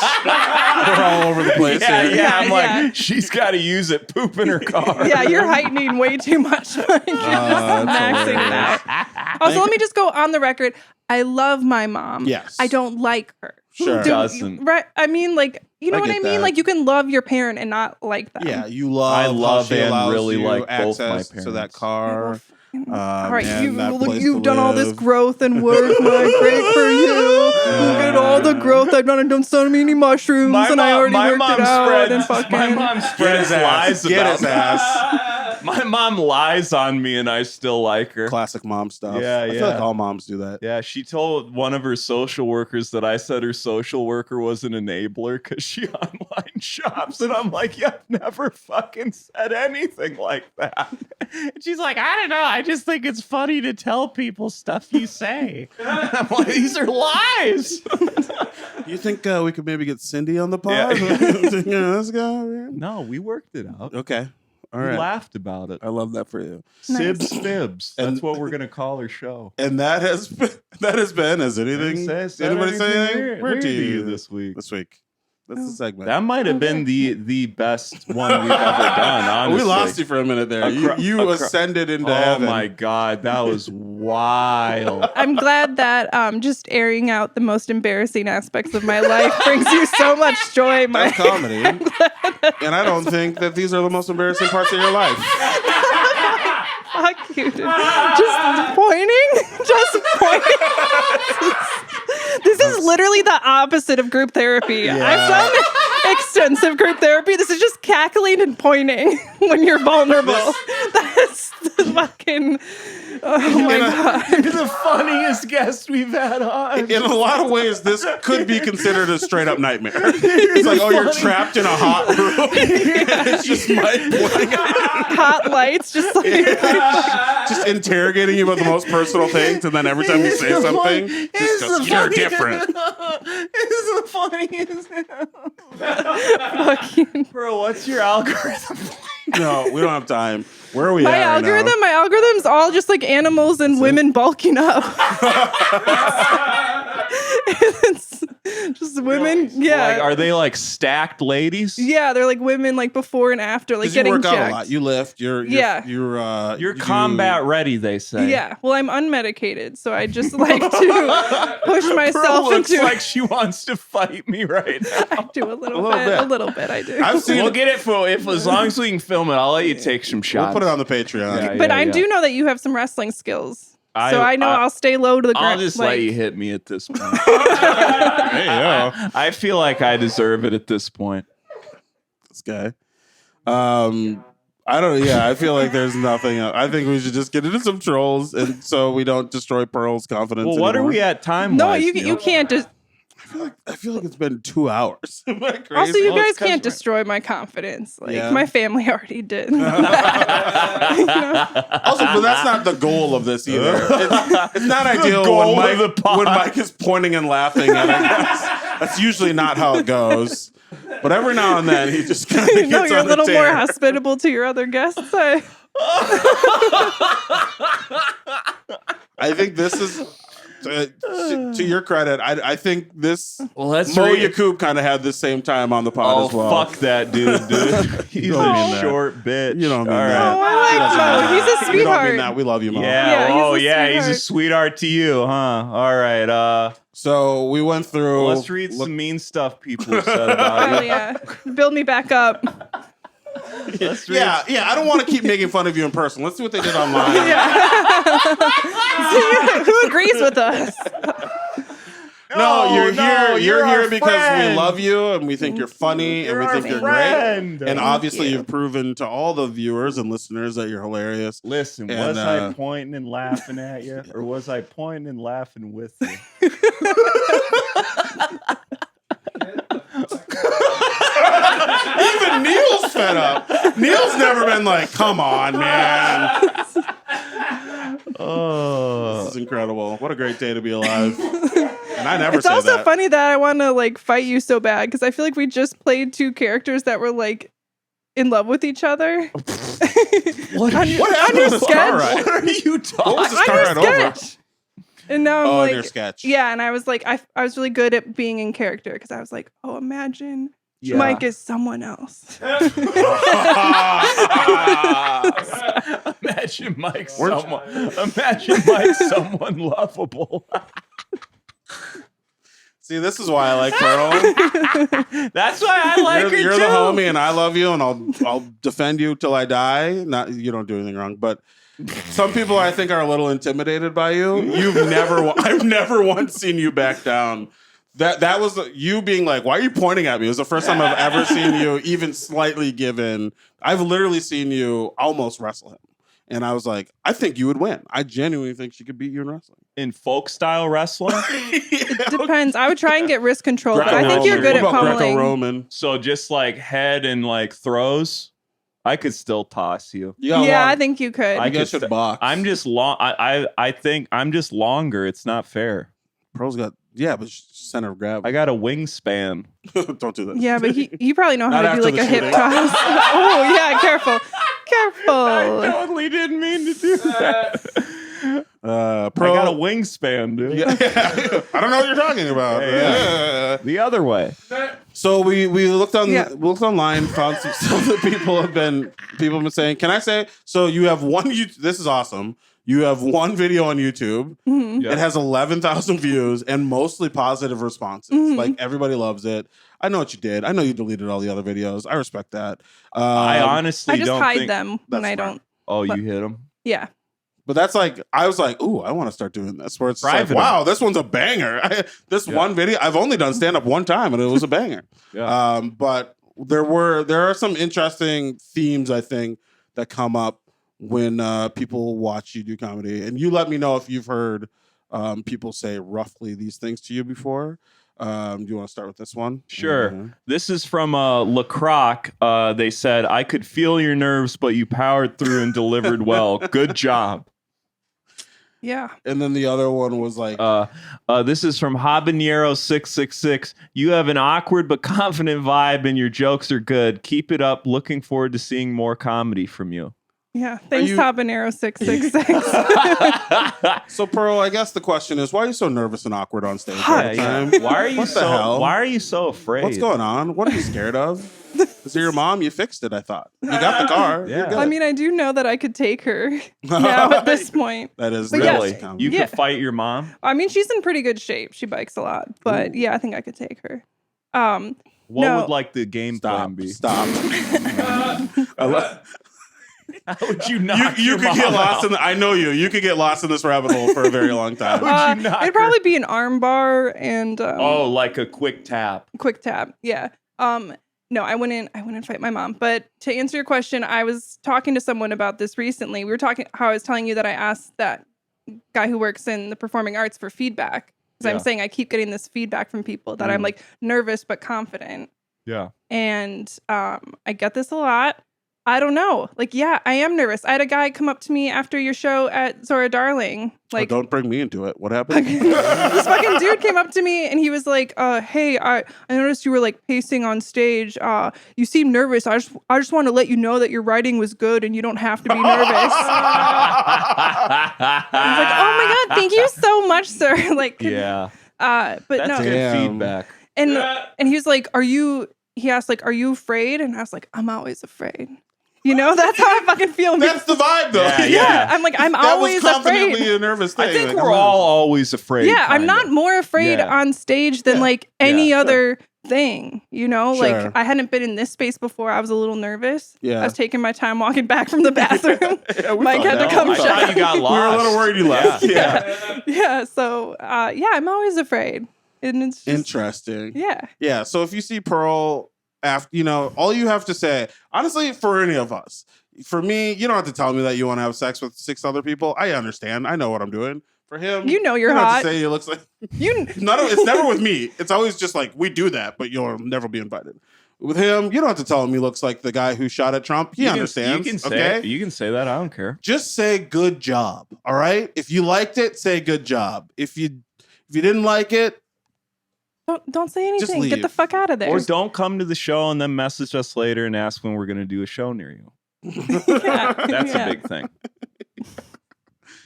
We're all over the place here. Yeah, I'm like, she's got to use it. Poop in her car. Yeah, you're heightening way too much. Like, you're just maxing it out. Also, let me just go on the record. I love my mom. Yes. I don't like her. Sure. Doesn't. Right. I mean, like, you know what I mean? that. Like, you can love your parent and not like them. Yeah, you love. I love how she and allows really you like both my access parents. to that car. All right, and that place you've to done all this live. growth and work, Mike. Great for you. Look at all the growth I've done. I've done so many mushrooms, and I already worked it out. And fucking, my mom spreads lies Get about his me. ass. My mom lies on me, and I still like her. Classic mom stuff. Yeah, I feel like all moms do that. Yeah, she told one of her social workers that I said her social worker was an enabler because she online shops. And I'm like, yeah, I've never fucking said anything like that. And she's like, I don't know. I just think it's funny to tell people stuff you say. I'm like, these are lies. You think we could maybe get Cindy on the pod? Yeah. Let's go. Man. No, we worked it out. Okay. All We right. laughed about it. I love that for you. Sibs Fibs. That's And- what we're going to call her show. And that has been as anything. Anybody say anything? Where to you this week? This week. That's the segment. That might have been the best one we've ever done, honestly. We lost you for a minute there. You ascended into heaven. Oh my God, that was wild. I'm glad that just airing out the most embarrassing aspects of my life brings you so much joy, Mike. That's comedy. And I don't think that these are the most embarrassing parts of your life. Fuck you, dude. Just pointing? Just pointing? This is literally the opposite of group therapy. Yeah. I've done extensive group therapy. This is just cackling and pointing when you're vulnerable. That's the fucking... Oh my God. You're the funniest guest we've had on. In a lot of ways, this could be considered a straight up nightmare. It's like, oh, you're trapped in a hot room. It's just Mike pointing at Hot lights, just like just interrogating you about the most personal things, and then every time you say something, just goes, you're different. It's the funniest. fucking. Bro, what's your algorithm? No, we don't have time. Where are we My at right now? algorithm, my algorithm's all just like animals and women bulking up. It's just women, yeah. Like, are they like stacked ladies? Yeah, they're like women like before and after, like 'Cause you getting work out a checked. lot. You lift. You're Yeah. You're You're combat ready, they say. Yeah, well, I'm unmedicated, so I just like to push Pearl myself looks into. like she wants to fight me right now. I do a little little bit, bit. a little bit. I do. I've seen. We'll get it for if as long as we can film it. I'll let you take some We'll shots. put it on the Patreon. Yeah, but yeah, I yeah. do know that you have some wrestling skills, so I know I'll stay low to the ground. I'll just let you hit me at this point. Hey, yo, I feel like I deserve it at this point. this guy. I don't. Yeah, I feel like there's nothing else. I think we should just get into some trolls, and so we don't destroy Pearl's confidence. Well, what are anymore. we at time? No, you can't just. I feel like it's been 2 hours. Am I crazy? Also, you Well, guys it's 'cause can't we're- destroy my confidence. Like Yeah. my family already did. You know? Also, but that's not the goal of this either. It's not ideal goal when of the pod. when Mike is pointing and laughing at us. That's usually not how it goes. But every now and then, he just kind of gets No, you're a on little the more tear. hospitable to your other guests. I think this is, to your credit, I think this Well, let's Mo read. Yacoub kind of had the same time on the pod Oh, as well. fuck that dude. He's don't mean a that. short bitch. You don't mean All that. Oh, right. I He doesn't like mean Mo. He's that. a We don't mean sweetheart. that. We love you, Mo. Yeah. Yeah, he's Oh, a yeah. He's a sweetheart. sweetheart to you, huh? All right. So we went through. Let's read some mean stuff people said about Oh you. yeah, build me back up. Let's read Yeah. I don't want to keep making fun of you in person. Let's see what they did online. Who agrees with us? No, you're here. You're our here because friend. we love you and we think you're funny and we our think you're friend. great. And obviously, you. you've proven to all the viewers and listeners that you're hilarious. Listen, And, was I pointing and laughing at you, or was I pointing and laughing with you? Even Neil's fed up. Neil's never been like, "Come on, man." Oh, This is incredible. What a great day to be alive. And I never It's say also that. funny that I want to like fight you so bad because I feel like we just played two characters that were like in love with each other. what? On your happened to sketch. this car ride? What are you What talking? was this On car your ride over? sketch. And now I'm Oh, like, in your sketch. yeah, and I was like, I was really good at being in character because I was like, oh, imagine Yeah. Mike is someone else. Imagine Mike Weren't- someone. Imagine Mike someone lovable. See, this is why I like Pearl. That's why I like her You're too. the homie, and I love you, and I'll defend you till I die. Not you don't do anything wrong, but some people I think are a little intimidated by you. I've never once seen you back down. That was you being like, why are you pointing at me? It was the first time I've ever seen you even slightly give in. I've literally seen you almost wrestle him. And I was like, I think you would win. I genuinely think she could beat you in wrestling. In folk style wrestling. Depends. I would try and get wrist control, but I think you're good at What about pummeling. Greco-Roman? So just like head and like throws, I could still toss you. You got Yeah, long- I think you could. I You guys could should box. I'm just long. I think I'm just longer. It's not fair. Pearl's got but she's center of gravity. I got a wingspan. Don't do that. Yeah, but you probably know how Not to do after like the a hip shooting. toss. Oh yeah, careful. Totally didn't mean to do that. Pearl, I got a wingspan, dude. Yeah. I don't know what you're talking about. Yeah. The other way. So we looked on Yeah. we looked online, found some stuff that people have been saying. Can I say? So you have one. This is awesome. You have one video on YouTube. Mhm. Yeah. It has 11,000 views and mostly positive responses. Mhm. Like everybody loves it. I know what you did. I know you deleted all the other videos. I respect that. I honestly I just don't hide think. them when That's I smart. don't. Oh, you but- hit him. Yeah. But that's like, I was like, ooh, I want to start doing this. Where it's just like, Private 'em. wow, this one's a banger. This Yeah. one video, I've only done stand up one time and it was a banger. Yeah. But there are some interesting themes, I think, that come up when people watch you do comedy? And you let me know if you've heard people say roughly these things to you before. Do you want to start with this one? Sure. This is from LaCroix. They said, I could feel your nerves, but you powered through and delivered well. Good job. Yeah. And then the other one was like, this is from Habanero666. You have an awkward but confident vibe and your jokes are good. Keep it up. Looking forward to seeing more comedy from you. Yeah. Thanks, Habanero666. so Pearl, I guess the question is, why are you so nervous and awkward on stage all Yeah, the time? yeah. Why are you What the hell? Why are you so afraid? What's going on? What are you scared of? Is it your mom? You fixed it, I thought. You got the car. Yeah. You're good. I mean, I do know that I could take her now at this point. That is But really yes, You Yeah. could fight your mom? I mean, she's in pretty good shape. She bikes a lot, but yeah, I think I could take her. What No. would like the game plan be? Stop. How would you knock You your could mom get lost out? in. I know you. You could get lost in this rabbit hole for a very long time. Would you knock it'd probably be an arm bar and Oh, like a quick tap. quick tap. Yeah. No, I wouldn't fight my mom. But to answer your question, I was talking to someone about this recently. We were talking how I was telling you that I asked that guy who works in the performing arts for feedback. Because I'm saying I keep getting this feedback from people that I'm like nervous but confident. Yeah. And I get this a lot. I don't know. Like, yeah, I am nervous. I had a guy come up to me after your show at Zora Darling. Like, don't bring me into it. What happened? this fucking dude came up to me and he was like, hey, I noticed you were like pacing on stage. You seem nervous. I just want to let you know that your writing was good and you don't have to be nervous. I was like, oh my God, thank you so much, sir. Like, Yeah. but That's no. good Damn. feedback. And he was like, he asked, like, are you afraid? And I was like, I'm always afraid. You know, that's how I fucking feel. That's the vibe, though. Yeah. I'm like, I'm that always was confidently afraid. a nervous thing. I think Like, we're I'm all always afraid. Yeah, I'm kinda. not more afraid Yeah. on stage than like any Yeah, other thing, you know? Sure. Like, I hadn't been in this space before. I was a little nervous. Yeah. I was taking my time walking back from the bathroom. we Mike thought had to that. come I thought shut. you got We lost. were a little worried you left. Yeah. Yeah, so yeah, I'm always afraid. And it's just, Interesting. yeah. Yeah. So if you see Pearl after, all you have to say, honestly, for any of us, for me, you don't have to tell me that you want to have sex with 6 other people. I understand. I know what I'm doing. For him, You know you're you don't have hot. to say he looks like. You It's never with me. It's always just like we do that, but you'll never be invited. With him, you don't have to tell him he looks like the guy who shot at Trump. He understands. You can say okay? You can say that. I don't care. Just say good job. All right. If you liked it, say good job. If you didn't like it, don't say anything. Get the leave. fuck out of there. Or don't come to the show and then message us later and ask when we're going to do a show near you. Yeah. That's Yeah. a big thing.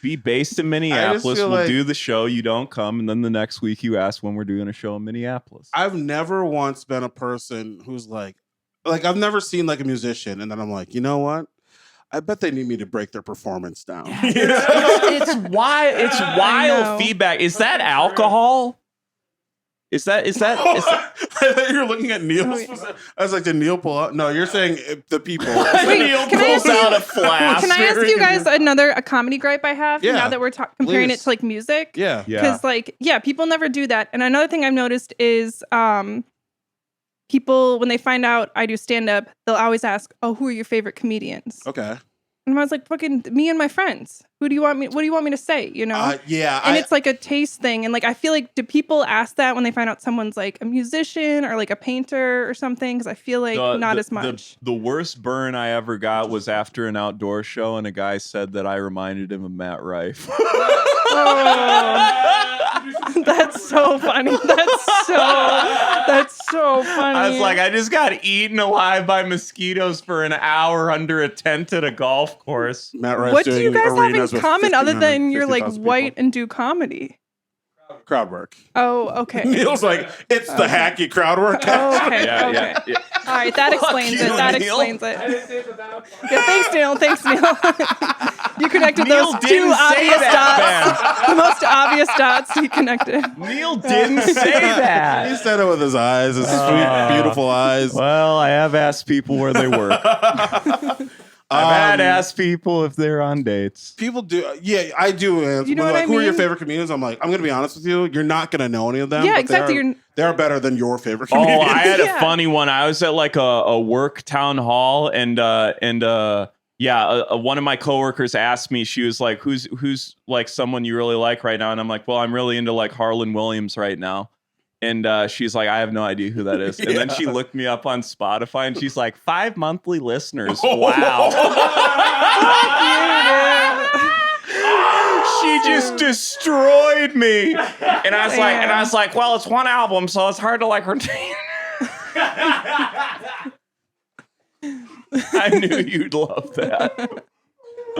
Be based in Minneapolis. feel We'll like- do the show. You don't come, and then the next week you ask when we're doing a show in Minneapolis. I've never once been a person who's like I've never seen like a musician and then I'm like, you know what? I bet they need me to break their performance down. It's wild. It's know. wild feedback. Is that alcohol? Is that? I thought you were looking at Neil. Oh, yeah. I was like, did Neil pull out? No, you're saying the people. Wait, Neil can I pulls ask you- out a flask. Can I ask you guys a comedy gripe I have Yeah, now that we're comparing it please. to like music? Yeah. Because people never do that. And another thing I've noticed is people, when they find out I do stand up, they'll always ask, oh, who are your favorite comedians? Okay. And I was like, fucking me and my friends. What do you want me to say? You know? Yeah. And it's like a taste thing. And like, I feel like, do people ask that when they find out someone's like a musician or like a painter or something? Because I feel like not as much. The worst burn I ever got was after an outdoor show, and a guy said that I reminded him of Matt Rife. Oh, that's so funny. That's so funny. I was like, I just got eaten alive by mosquitoes for an hour under a tent at a golf course. Matt Rife what do doing you guys have in arenas with common other than 1,500, you're like 50,000 white people. and do comedy? Crowd work. Oh, okay. Neil's like, it's the hacky crowd work. Oh, okay. Yeah, okay. yeah, yeah. All right, that explains you, it. That Neil. explains it. Yeah, thanks, Neil. Thanks, Neil. You connected Neil those didn't two say obvious that, dots. The most obvious dots he connected. Neil didn't say He that. said it with his eyes, his sweet, beautiful eyes. Well, I have asked people where they work. I've had asked people if they're on dates. People do, yeah, I do. You know When what like, I who are your mean? favorite comedians? I'm like, I'm gonna be honest with you. You're not gonna know any of them. Yeah, but exactly. They're better than your favorite Oh, comedians. I had a Yeah. funny one. I was at like a work town hall, and Yeah, one of my coworkers asked me, she was like, who's like someone you really like right now? And I'm like, well, I'm really into like Harlan Williams right now. And she's like, I have no idea who that is. And then she looked me up on Spotify and she's like, 5 monthly listeners. Wow. She just destroyed me. And I was like, well, it's one album, so it's hard to like retain. I knew you'd love that.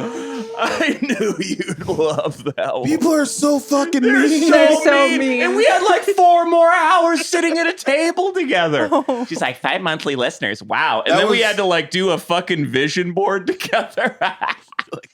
I knew you'd love that one. People are so fucking mean. They're so mean. And we had like 4 more hours sitting at a table together. She's like, 5 monthly listeners. Wow. And then we had to like do a fucking vision board together.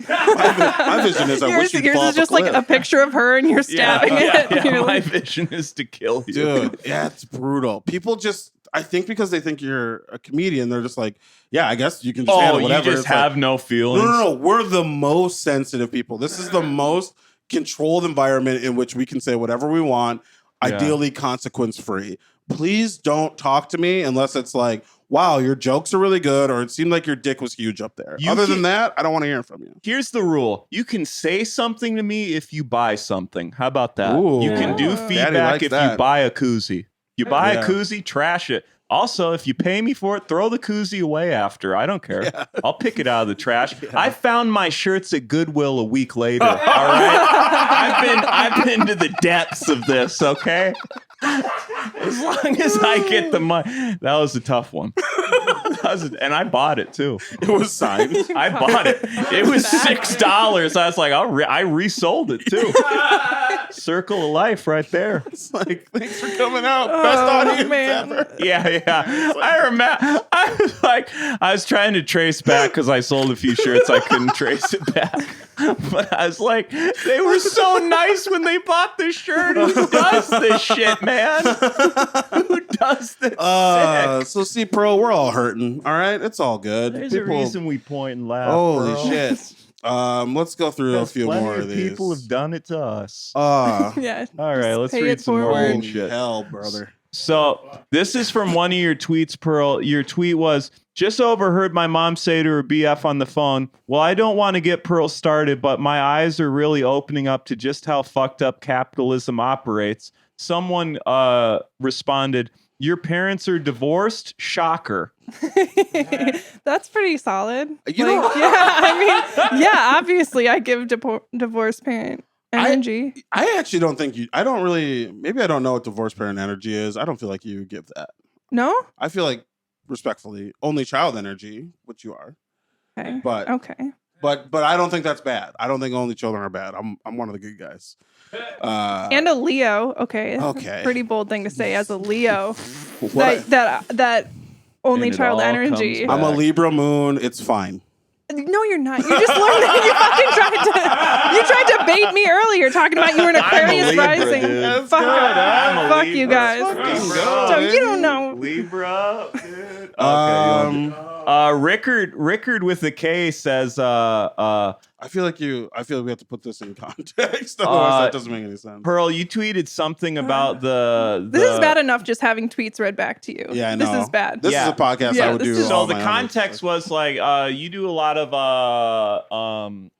My vision is I wish you'd yours fall is off a just like cliff. a picture of her and you're stabbing it. Yeah, You're my like, vision is to kill you. Dude, yeah, it's brutal. People just, I think because they think you're a comedian, they're just like, yeah, I guess you can just handle whatever. You just It's have like, no feelings. No. We're the most sensitive people. This is the most controlled environment in which we can say whatever we want, ideally consequence free. Please don't talk to me unless it's like, wow, your jokes are really good, or it seemed like your dick was huge up there. Other than that, I don't want to hear from you. Here's the rule. You can say something to me if you buy something. How about that? Ooh. You can do Daddy feedback likes if you that. buy a koozie. You buy Yeah. a koozie, trash it. Also, if you pay me for it, throw the koozie away after. I don't care. Yeah. I'll pick it out of the trash. I found my shirts at Goodwill a week later. All right? I've been to the depths of this, okay? As long as I get the money. That was a tough one. And I bought it too. It was signed. I bought it. It was $6. I was like, I resold it too. Circle of life right there. It's like, thanks for coming out. Best audience ever. Yeah. I remember. I was trying to trace back because I sold a few shirts. I couldn't trace it back. But I was like, they were so nice when they bought this shirt. Who does this shit, man? Who does this shit? So see, Pearl, we're all hurting. All right, it's all good. There's a reason we point and laugh. Holy bro. shit. Let's go through a few Plenty more of these. people have done it to us. yeah. All right, let's pay read it some more forward. bullshit. Hell, brother. So this is from one of your tweets, Pearl. Your tweet was, just overheard my mom say to her BF on the phone, well, I don't want to get Pearl started, but my eyes are really opening up to just how fucked up capitalism operates. Someone responded, your parents are divorced? Shocker. That's pretty solid. You know- Obviously I give divorced parent energy. I actually don't think you, I don't really, maybe I don't know what divorce parent energy is. I don't feel like you give that. No? I feel like, respectfully, only child energy, which you are. Okay. But okay. But I don't think that's bad. I don't think only children are bad. I'm one of the good guys. And a Leo. Okay. Okay. Pretty bold thing to say as a Leo. What? that only And it child all energy. comes I'm a Libra moon. It's fine. No, you're not. You just learned that. You tried to bait me earlier talking about you were an Aquarius Libra, rising. dude. That's Fuck, good. I'm a fuck Libra. you guys. Fucking Bro. go, So dude. you don't know. Libra, dude. Rickard with the K says, I feel like we have to put this in context. Otherwise, that doesn't make any sense. Pearl, you tweeted something about the This is bad enough just having tweets read back to you. Yeah, I know. This is bad. This Yeah. is a podcast Yeah, I would this do. is- So all the my own context stuff. was like you do a lot of political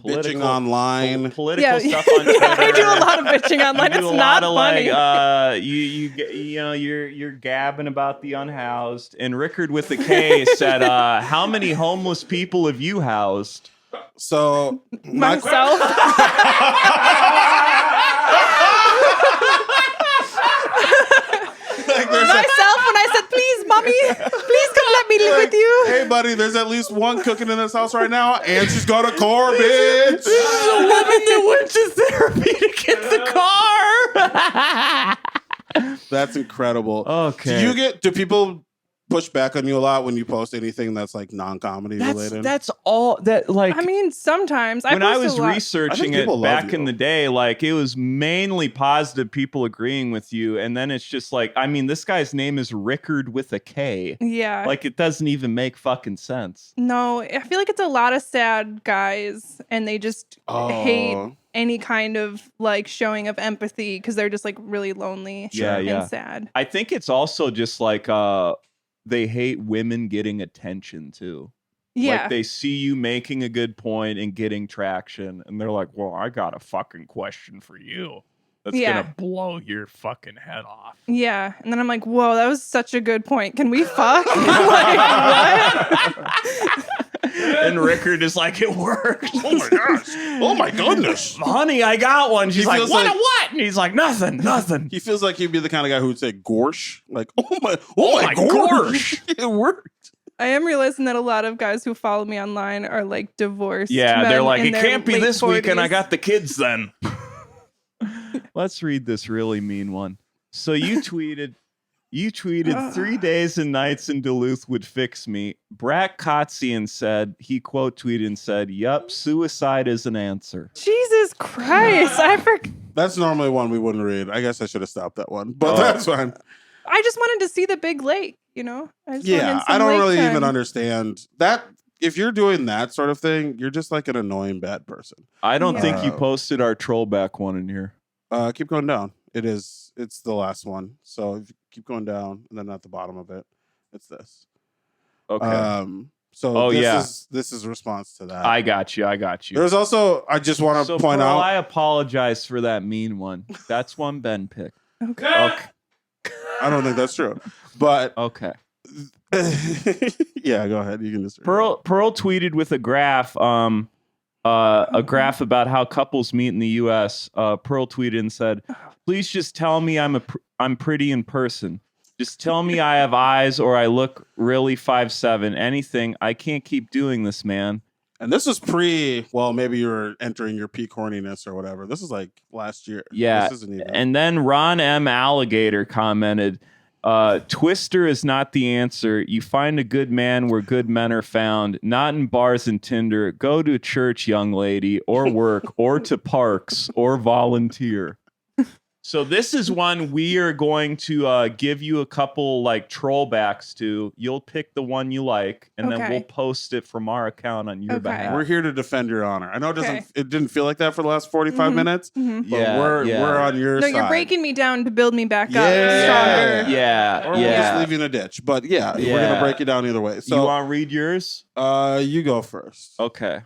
Bitching online. political stuff on Twitter. I do a lot of bitching online. You It's do a not lot of funny. like you're gabbing about the unhoused. And Rickard with the K said, how many homeless people have you housed? So Myself. Myself when I said, please, mommy, please come let me live with you. Hey, buddy, there's at least one cooking in this house right now, and she's got a car, bitch. This is a woman that went to therapy to get the car. That's incredible. Okay. Do people push back on you a lot when you post anything that's like non-comedy related? That's all that like. I mean, sometimes. When I post a was lot. I researching think it people love back in you. the day, like it was mainly positive people agreeing with you, and then it's just like, I mean, this guy's name is Rickard with a K. Yeah. Like it doesn't even make fucking sense. No, I feel like it's a lot of sad guys and they just hate Oh. any kind of like showing of empathy because they're just like really lonely Yeah, and yeah. sad. I think it's also just like they hate women getting attention too. Yeah. Like they see you making a good point and getting traction, and they're like, "Well, I got a fucking question for you that's gonna blow your fucking head off." Yeah. And then I'm like, whoa, that was such a good point. Can we fuck? Like, what? And Rickard is like, "It worked." Oh my gosh. Oh my goodness. Honey, I got one. She's like, feels "What? like- What?" And he's like, "Nothing. He feels like he'd be the kind of guy who would say gorsh. Like, oh my my gorsh. It worked. I am realizing that a lot of guys who follow me online are like divorced. Yeah, men they're like, in "It their can't be late this weekend. I 40s. got the kids then." Let's read this really mean one. So you tweeted 3 days and nights in Duluth would fix me. Brat Kotzian said, he quote tweeted and said, "Yup, suicide is an answer." Jesus Christ. I forgot. That's normally one we wouldn't read. I guess I should have stopped that one, but Oh. that's fine. I just wanted to see the big lake, I just Yeah, wanted some I don't lake really time. even understand that. If you're doing that sort of thing, you're just like an annoying bad person. I don't Yeah. think you posted our trollback one in here. Keep going down. It's the last one. So if you keep going down, and then at the bottom of it, it's this. Okay. So Oh, yeah. this is a response to that. I got you. There's also, I just want to point Pearl, out. I apologize for that mean one. That's one Ben picked. Okay. Okay. I don't think that's true, but Okay. yeah, go ahead. You can just Pearl tweeted with a graph, a graph about how couples meet in the U.S. Pearl tweeted and said, "Please just tell me I'm pretty in person. Just tell me I have eyes or I look really 5'7". Anything. I can't keep doing this, man." And this was well, maybe you were entering your peak horniness or whatever. This is like last year. Yeah. This isn't even. And then Ron M. Alligator commented, "Twister is not the answer. You find a good man where good men are found, not in bars and Tinder. Go to church, young lady, or work, or to parks, or volunteer." So this is one we are going to give you a couple like trollbacks to. You'll pick the one you like, and then Okay. we'll post it from our account on your Okay. behalf. We're here to defend your honor. I know Okay. it didn't feel like that for the last 45 Mhm. minutes, Mhm. but Yeah, we're on your No, side. you're breaking me down to build me back up Yeah. stronger. Yeah, Or we'll yeah. just leave you in a ditch. But yeah, we're Yeah. gonna break you down either way. You So want to read yours? you go first. Okay.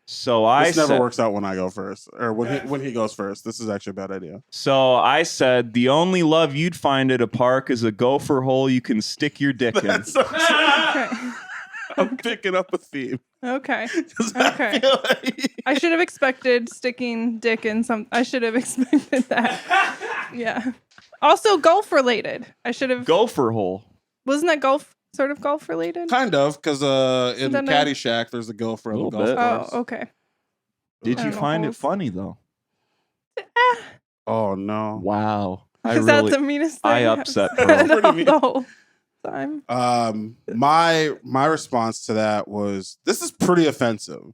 So I This never said, works out when I go first, or when he goes first. This is actually a bad idea. So I said, "The only love you'd find at a park is a gopher hole you can stick your dick in." That's Okay. I'm picking up a theme. Okay. 'Cause I Okay. feel like- I should have expected sticking dick in some. I should have expected that. Yeah. Also, golf related. I should have. Gopher hole. Wasn't that golf? Sort of golf related? Kind of, because in Then Caddyshack, there's a gopher on the Little golf bit. course. Oh, okay. Did I you don't know, find it holes. funny though? Oh no. Wow. Is that the meanest thing? I upset I've Pearl. said Pretty mean. the whole time. My response to that was, this is pretty offensive.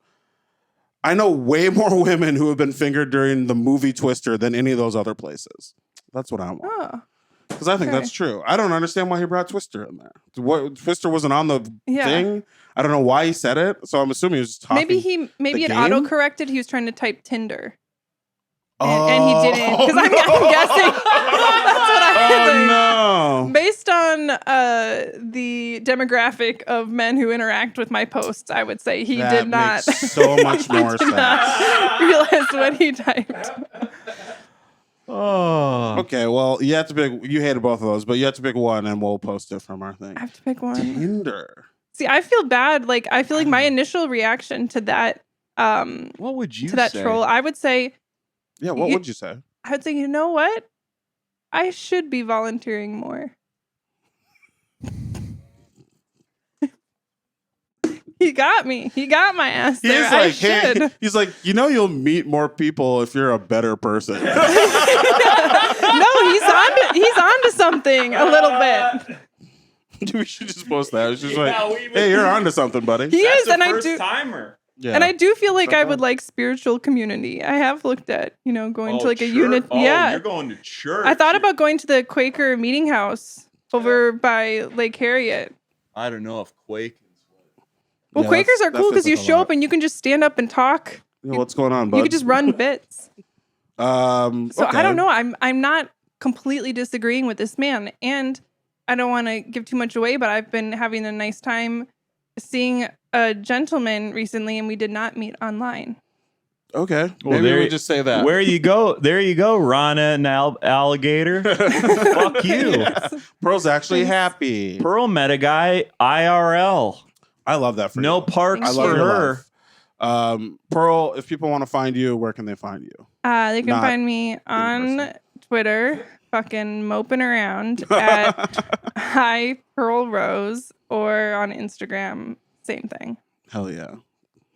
I know way more women who have been fingered during the movie Twister than any of those other places. That's what I want. Oh, Because I think okay. that's true. I don't understand why he brought Twister in there. What, Twister wasn't on the Yeah. thing. I don't know why he said it. So I'm assuming he was just talking. maybe it game? auto corrected. He was trying to type Tinder. And Oh, he didn't. Because I'm no. guessing. That's what I think. Oh no. Based on the demographic of men who interact with my posts, I would say he That did not makes so much more did sense. not realize what he typed. Oh. Okay, well, you have to pick. You hated both of those, but you have to pick one, and we'll post it from our thing. I have to pick one. Tinder. See, I feel bad. Like I feel like my initial reaction to that What would you to that say? troll, I would say, Yeah, what would you say? you know what? I should be volunteering more. He got me. He got my ass He's there. I like, should. hey, he's like, you'll meet more people if you're a better person. No, he's onto something a little bit. We should just post that. It's just Yeah, like, we would- hey, you're onto something, buddy. He is, and I do. timer. Yeah. And I do feel like I Okay. would like spiritual community. I have looked at, going to like a church? unit. Oh, Yeah. you're going to church. I thought about going to the Quaker meeting house over by Lake Harriet. I don't know if Quake. Well, Yeah, Quakers are that cool fits because you with a show lot. up and you can just stand up and talk. Yeah, what's going on, bud? You could just run bits. So okay. I don't know. I'm not completely disagreeing with this man, and I don't want to give too much away, but I've been having a nice time seeing a gentleman recently, and we did not meet online. Okay. Well, Maybe we just say that. Where you go? There you go, Rana and Alligator. Fuck you. Yes. Pearl's actually Thanks. happy. Pearl met a guy IRL. I love that for No you. parks I love for your her. love. Pearl, if people want to find you, where can they find you? They can Not find me on person. Twitter, fucking moping around at Hi Pearl Rose, or on Instagram, same thing. Hell yeah.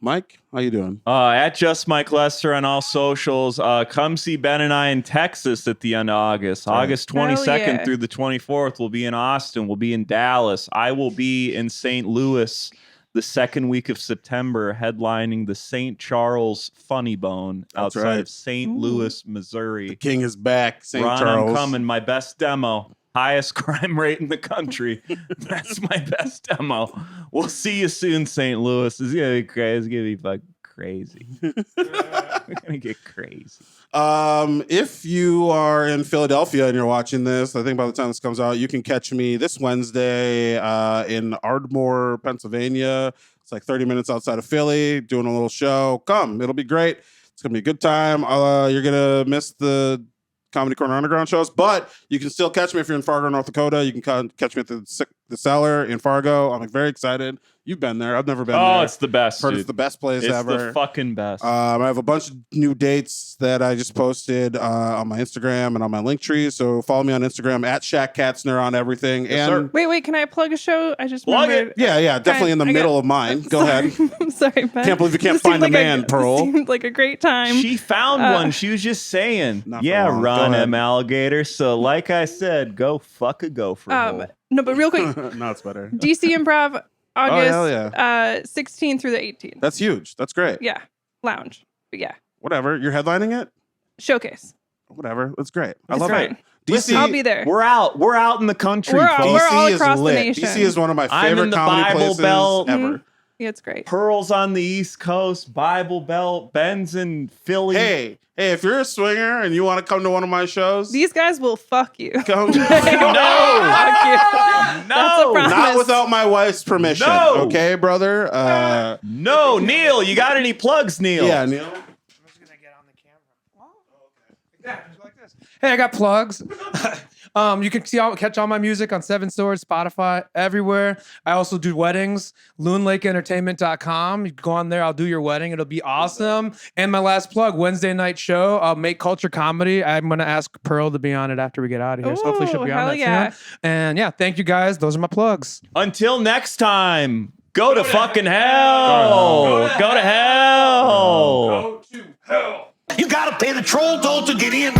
Mike, how you doing? At Just Mike Lester on all socials. Come see Ben and I in Texas at the end of August. Right. August Hell 22nd yeah. through the 24th. We'll be in Austin. We'll be in Dallas. I will be in St. Louis the second week of September, headlining the St. Charles Funny Bone That's outside right. of St. Ooh. Louis, The Missouri. king is back, St. Ron, Charles. I'm coming. My best demo. Highest crime rate in the country. That's my best demo. We'll see you soon, St. Louis. It's gonna be crazy. It's gonna be fucking crazy. We're gonna get crazy. If you are in Philadelphia and you're watching this, I think by the time this comes out, you can catch me this Wednesday in Ardmore, Pennsylvania. It's like 30 minutes outside of Philly, doing a little show. Come, it'll be great. It's gonna be a good time. You're gonna miss the Comedy Corner Underground shows, but you can still catch me if you're in Fargo, North Dakota. You can catch me at the Cellar in Fargo. I'm very excited. You've been there. I've never been there. Oh, it's the best. Heard Dude. it's the best place It's ever. the fucking best. I have a bunch of new dates that I just posted on my Instagram and on my Linktree. So follow me on Instagram at Shaq Katzner on everything. Yes, sir. Wait, can I plug a show? I just Plug it. remembered. Yeah, definitely in the I got- middle of mine. Go ahead. I'm sorry, Ben. Can't believe you can't This seemed find a like man, Pearl. Seemed like a great time. She found uh, one. She was just saying, Not for yeah, long. Go Ron ahead. M. Alligator. So, like I said, go fuck a gopher hole. No, but real quick, No, it's better. DC Improv, August hell yeah. 16th through the 18th. That's huge. That's great. Yeah, lounge. But yeah, Whatever. You're headlining it? showcase. Whatever. That's great. I It's love fun. it. DC, I'll be there. We're out. We're out in the country, We're folks. we're all DC across is the lit. nation. DC is one of my I'm in favorite the comedy Bible places Belt. ever. Yeah, it's great. Pearl's on the East Coast, Bible Belt, Ben's in Philly. Hey, if you're a swinger and you want to come to one of my shows, These guys will fuck you. come. Fuck you. That's a No, promise. Not without my wife's permission. No. Okay, brother? no, Neil, you got any plugs, Neil? Yeah, Neil. I'm just gonna get on the camera. Yeah, just like this. Hey, I got plugs. You can catch all my music on Seven Swords, Spotify, everywhere. I also do weddings. LoonLakeEntertainment.com. You can go on there. I'll do your wedding. It'll be awesome. And my last plug, Wednesday night show, Make Culture Comedy. I'm gonna ask Pearl to be on it after we get out of here. So hopefully she'll Ooh, be on hell that yeah. soon. And yeah, thank you guys. Those are my plugs. Until next time, go to fucking hell. Go to hell. You gotta pay the troll toll to get in.